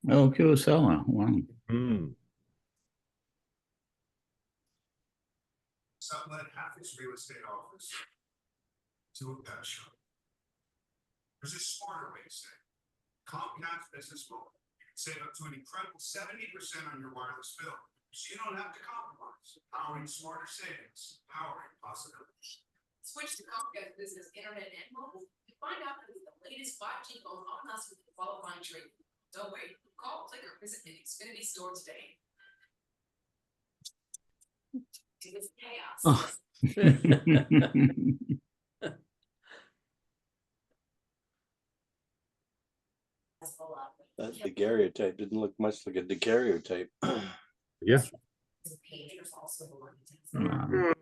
Oh, Kurosawa. Wow. Sublet half its real estate office to a pet shop. There's a smarter way to say it. Comcast Business Mobile. You can save up to an incredible 70% on your wireless bill, so you don't have to compromise. Powering smarter savings, powering possibilities. Switch to Comcast Business Internet and Mobile and find out if the latest 5G phone on us with qualifying trade. Don't wait. Call, click, or visit the Xfinity store today. It's chaos. Oh. That daguerreotype didn't look much like a daguerreotype. Yeah. Pagers also belong to Wow.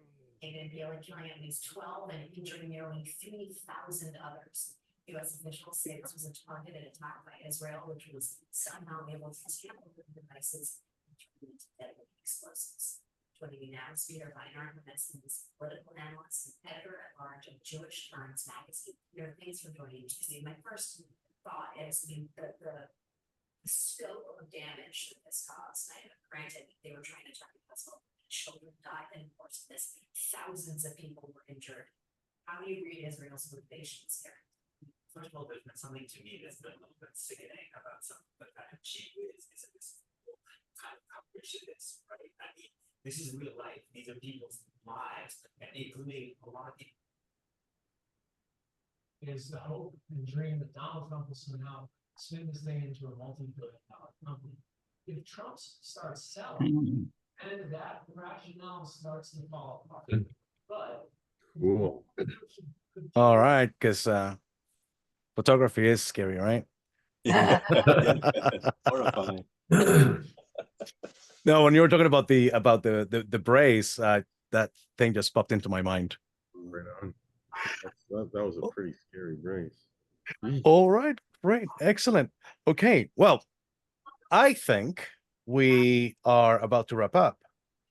and Bailey killing at least 12 and injuring nearly 3,000 others. U.S. officials say this was a targeted attack by Israel, which was somehow able to tamper with devices and turn into deadly explosives. Joining me now is Peter Weinhardt, Medicine's political analyst and editor at large of Jewish Times Magazine. Peter, thanks for joining me. My first thought is the scope of damage that this caused. Granted, they were trying to target us, children died, and of course, thousands of people were injured. How do you read Israel's motivations here? First of all, there's been something to me that's been a little bit sickening about something that kind of cheap is this kind of coverage it is, right? I mean, this is real life. These are people's lives, and including a lot of people. Is the hope and dream that Donald Trump will somehow spin this thing into a multi-billion-dollar company. If Trump starts selling, and that rationale starts to fall apart. But cool. All right, because photography is scary, right? Yeah. Horrifying. No, when you were talking about the brace, that thing just popped into my mind. Right on. That was a pretty scary brace. All right, great, excellent. Okay, well, I think we are about to wrap up.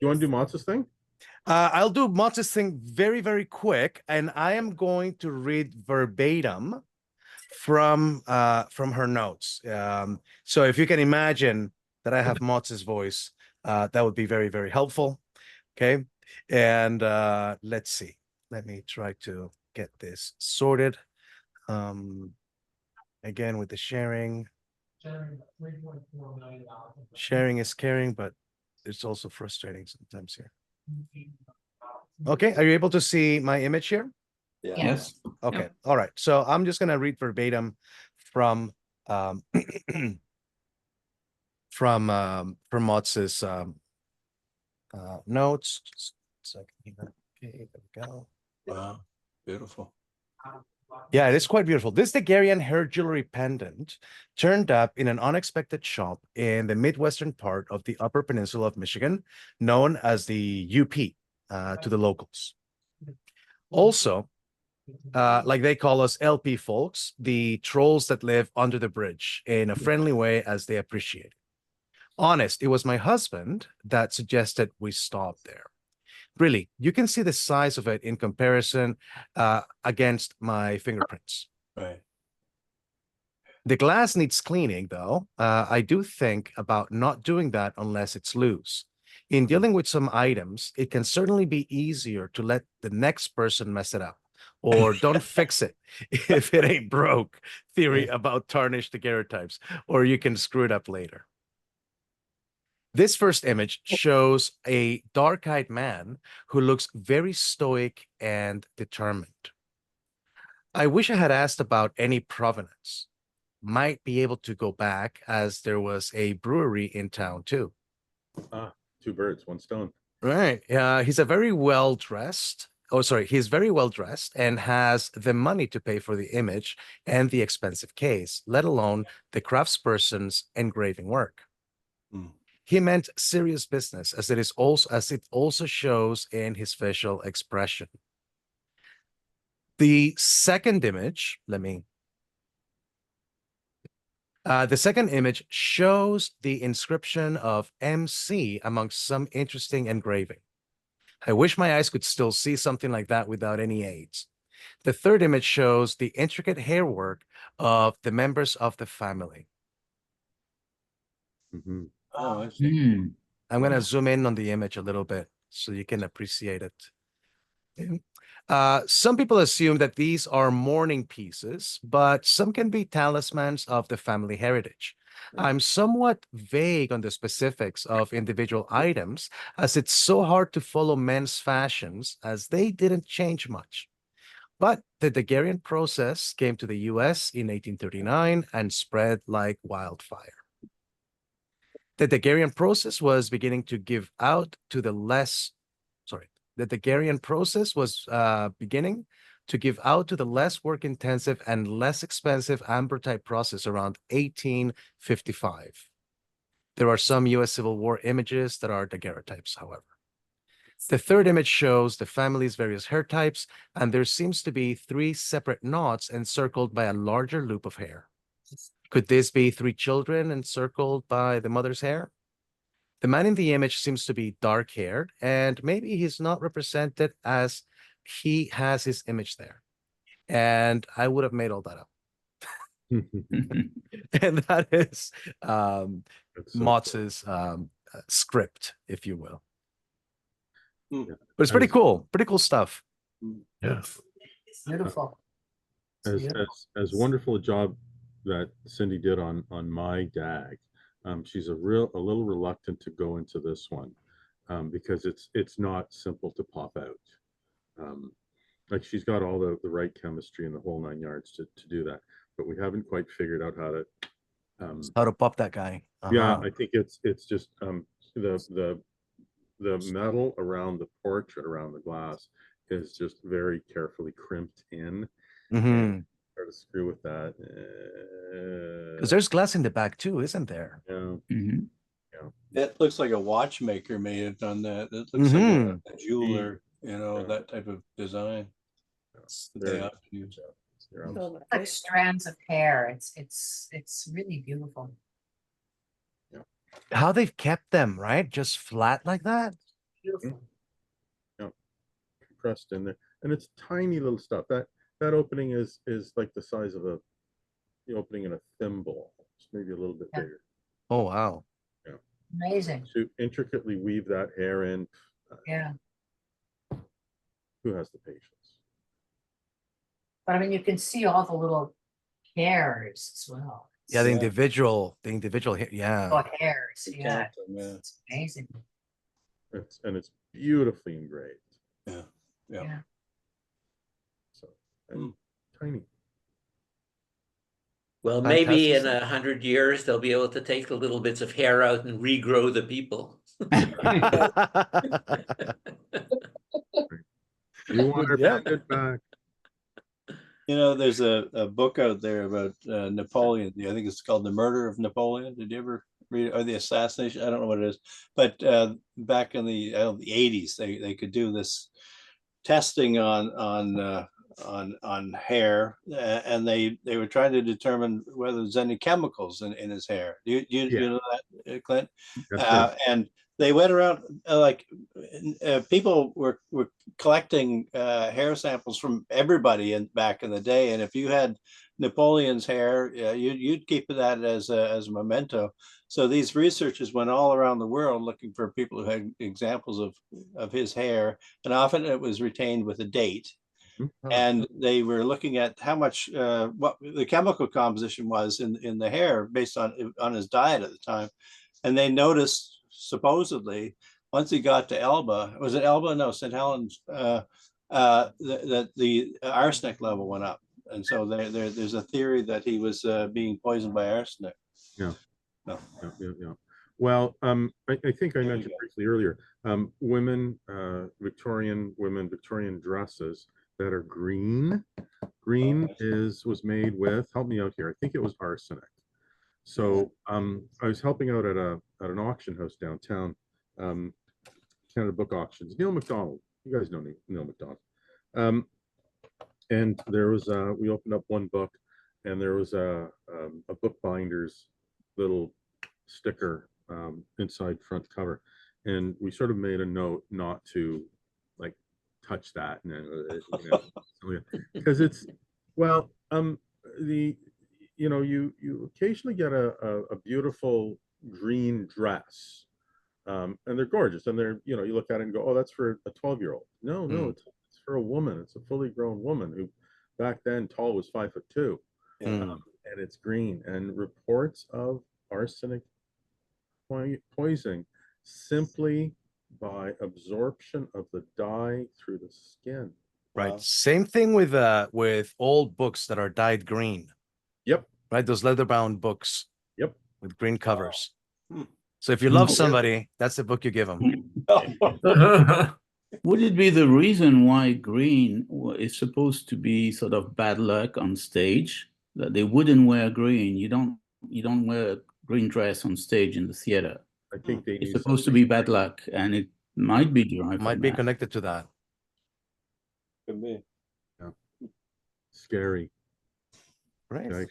You want to do Motz's thing? I'll do Motz's thing very, very quick, and I am going to read verbatim from her notes. So if you can imagine that I have Motz's voice, that would be very, very helpful. Okay, and let's see. Let me try to get this sorted. Again with the sharing. $3.4 million. Sharing is caring, but it's also frustrating sometimes here. Okay, are you able to see my image here? Yeah. Yes. Okay, Yep. all right. So I'm just gonna read verbatim from Motz's notes. Just a second here. Okay, there we go. Wow. Beautiful. Yeah, it is quite beautiful. This Daguerrean hair jewelry pendant turned up in an unexpected shop in the Midwestern part of the Upper Peninsula of Michigan, known as the UP to the locals. Also, like they call us LP folks, the trolls that live under the bridge in a friendly way as they appreciate it. Honest, it was my husband that suggested we stop there. Really, you can see the size of it in comparison against my fingerprints. Right. The glass needs cleaning, though. I do think about not doing that unless it's loose. In dealing with some items, it can certainly be easier to let the next person mess it up, or don't fix it if it ain't broke. Theory about tarnished daguerreotypes, or you can screw it up later. This first image shows a dark-eyed man who looks very stoic and determined. I wish I had asked about any provenance. Might be able to go back, as there was a brewery in town too. Ah, two birds, one stone. Right. He's a very well dressed. Oh, sorry. He's very well dressed and has the money to pay for the image and the expensive case, let alone the craftsperson's engraving work. He meant serious business, as it also shows in his facial expression. The second image, the second image shows the inscription of MC amongst some interesting engraving. I wish my eyes could still see something like that without any aids. The third image shows the intricate hair work of the members of the family. Oh, I see. I'm going to zoom in on the image a little bit so you can appreciate it. Some people assume that these are mourning pieces, but some can be talismans of the family heritage. I'm somewhat vague on the specifics of individual items, as it's so hard to follow men's fashions, as they didn't change much. But the daguerrean process came to the US in 1839 and spread like wildfire. The daguerrean process was beginning to give out to the the daguerrean process was beginning to give out to the less work-intensive and less expensive amber-type process around 1855. There are some US Civil War images that are daguerreotypes, however. The third image shows the family's various hair types, and there seems to be 3 separate knots encircled by a larger loop of hair. Could this be 3 children encircled by the mother's hair? The man in the image seems to be dark-haired, and maybe he's not represented as he has his image there. And I would have made all that up. And that is Motz's script, if you will. But it's pretty cool. Pretty cool stuff. Yeah. Beautiful. As wonderful a job that Cindy did on my DAG. She's a little reluctant to go into this one because it's not simple to pop out. Like she's got all the right chemistry and the whole 9 yards to do that, but we haven't quite figured out how to pop that guy. Yeah, I think it's just the metal around the portrait, around the glass, is just very carefully crimped in. Try to screw with that. Because there's glass in the back too, isn't there? Yeah. Yeah. It looks like a watchmaker may have done that. It looks like a jeweler, that type of design. Like strands of hair. It's really beautiful. How they've kept them, right? Just flat like that. Beautiful. Yeah. Compressed in there. And it's tiny little stuff. That opening is like the size of the opening in a thimble. It's maybe a little bit bigger. Oh wow. Yeah. Amazing. To intricately weave that hair in. Yeah. Who has the patience? But I mean, you can see all the little hairs as well. Yeah, the individual hair. Yeah. Oh, hairs. Yeah. It's amazing. It's beautifully engraved. Yeah. So tiny. Well, maybe in 100 years they'll be able to take the little bits of hair out and regrow the people. You want our bandit back? There's a book out there about Napoleon. I think it's called The Murder of Napoleon. Did you ever read it? Or The Assassination? I don't know what it is. But back in the 80s, they could do this testing on hair, and they were trying to determine whether there's any chemicals in his hair. You know that, Clint? And they went around people were collecting hair samples from everybody back in the day, and if you had Napoleon's hair, you'd keep that as a memento. So these researchers went all around the world looking for people who had examples of his hair, and often it was retained with a date. And they were looking at how much what the chemical composition was in the hair based on his diet at the time, and they noticed supposedly once he got to Elba, was it Elba? No, St. Helens. That the arsenic level went up, and so there's a theory that he was being poisoned by arsenic. Yeah. No. Yeah. Well, I think I mentioned briefly earlier, Victorian dresses that are green. Green was made with, help me out here, I think it was arsenic. So I was helping out at an auction house downtown, Canada Book Auctions. Neil McDonald, you guys know Neil McDonald. And there was we opened up one book, and there was a bookbinder's little sticker inside front cover, and we sort of made a note not to like touch that, because it's you occasionally get a beautiful green dress, and they're gorgeous, and they're you look at it and go, oh, that's for a 12-year-old. No, it's for a woman. It's a fully grown woman who back then tall was 5'2", and it's green, and reports of arsenic poisoning simply by absorption of the dye through the skin. Right. Wow. Same thing with old books that are dyed green. Yep. Right. Those leather-bound books. Yep. With green covers. Wow. So if you love somebody, that's the book you give them. Would it be the reason why green is supposed to be sort of bad luck on stage? That they wouldn't wear green. You don't wear a green dress on stage in the theater. I think it's supposed to be bad luck, and it might be derived. Might be connected to that. Could be. Yeah. Scary. Right. Okay.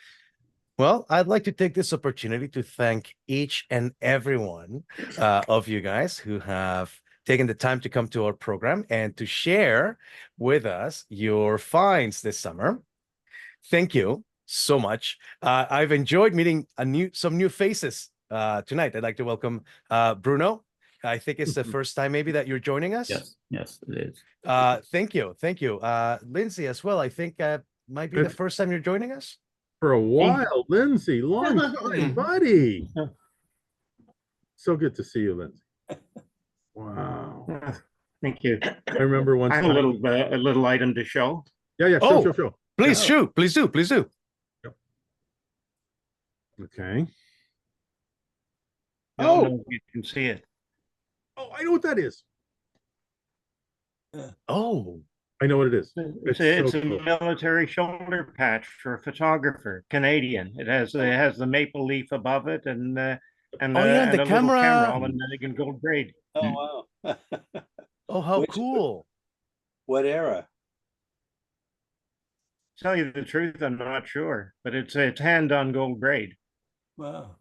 Well, I'd like to take this opportunity to thank each and every one of you guys who have taken the time to come to our program and to share with us your finds this summer. Thank you so much. I've enjoyed meeting some new faces tonight. I'd like to welcome Bruno. I think it's the first time maybe that you're joining us. Yes, it is. Thank you. Lindsay as well. I think might be the first time you're joining us. For a while, Lindsay, long time, buddy. So good to see you, Lindsay. Wow. Thank you. I remember once. I have a little item to show. Yeah. Show. Please shoot. Please do. Yep. Okay. I don't know if you can see it. Oh, I know what that is. Oh, I know what it is. It's a military shoulder patch for a photographer, Canadian. It has the maple leaf above it, and the camera all in gold braid. Oh wow! Oh, how cool! What era? To tell you the truth, I'm not sure, but it's hand on gold braid. Wow,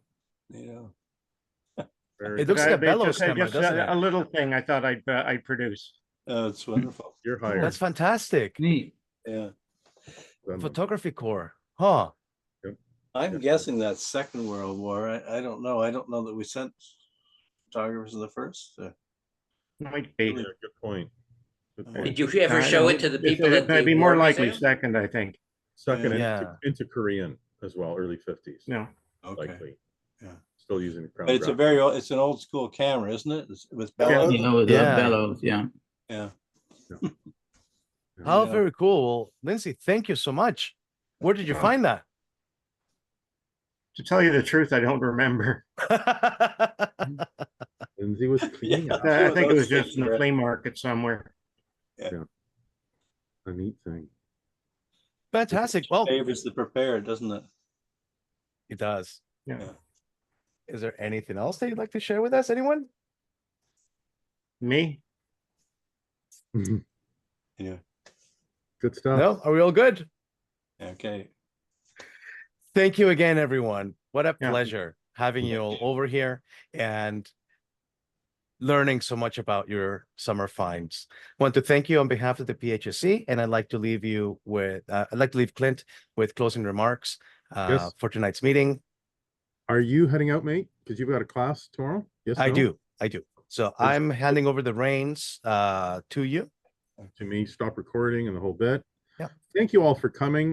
it looks like a bellows camera, doesn't it? A little thing I thought I'd produce. Oh, it's wonderful. You're hired. That's fantastic. Neat. Yeah. Photography corps, huh? Yep. I'm guessing that's Second World War. I don't know. I don't know that we sent photographers in the first. Might be. Good point. Did you ever show it to the people? It might be more likely second, I think. Second into Korean as well, early 50s. Yeah. Okay. Likely. Yeah. Still using the crown. But it's an old school camera, isn't it? With bellows. Bellows. Yeah. How very cool. Lindsay, thank you so much. Where did you find that? To tell you the truth, I don't remember. Lindsay was cleaning up. I think it was just in the flea market somewhere. Yeah. A neat thing. Fantastic. Well, favors the prepared, doesn't it? It does. Yeah. Is there anything else that you'd like to share with us? Anyone? Me? Yeah. Good stuff. No? Are we all good? Okay. Thank you again, everyone. What a pleasure having you all over here. And learning so much about your summer finds. I want to thank you on behalf of the PHSC, and I'd like to leave you with, I'd like to leave Clint with closing remarks Yes. for tonight's meeting. Are you heading out, mate? Because you've got a class tomorrow? Yes, I no? do. So I'm handing over the reins to you. To me, stop recording and the whole bit. Yeah. Thank you all for coming.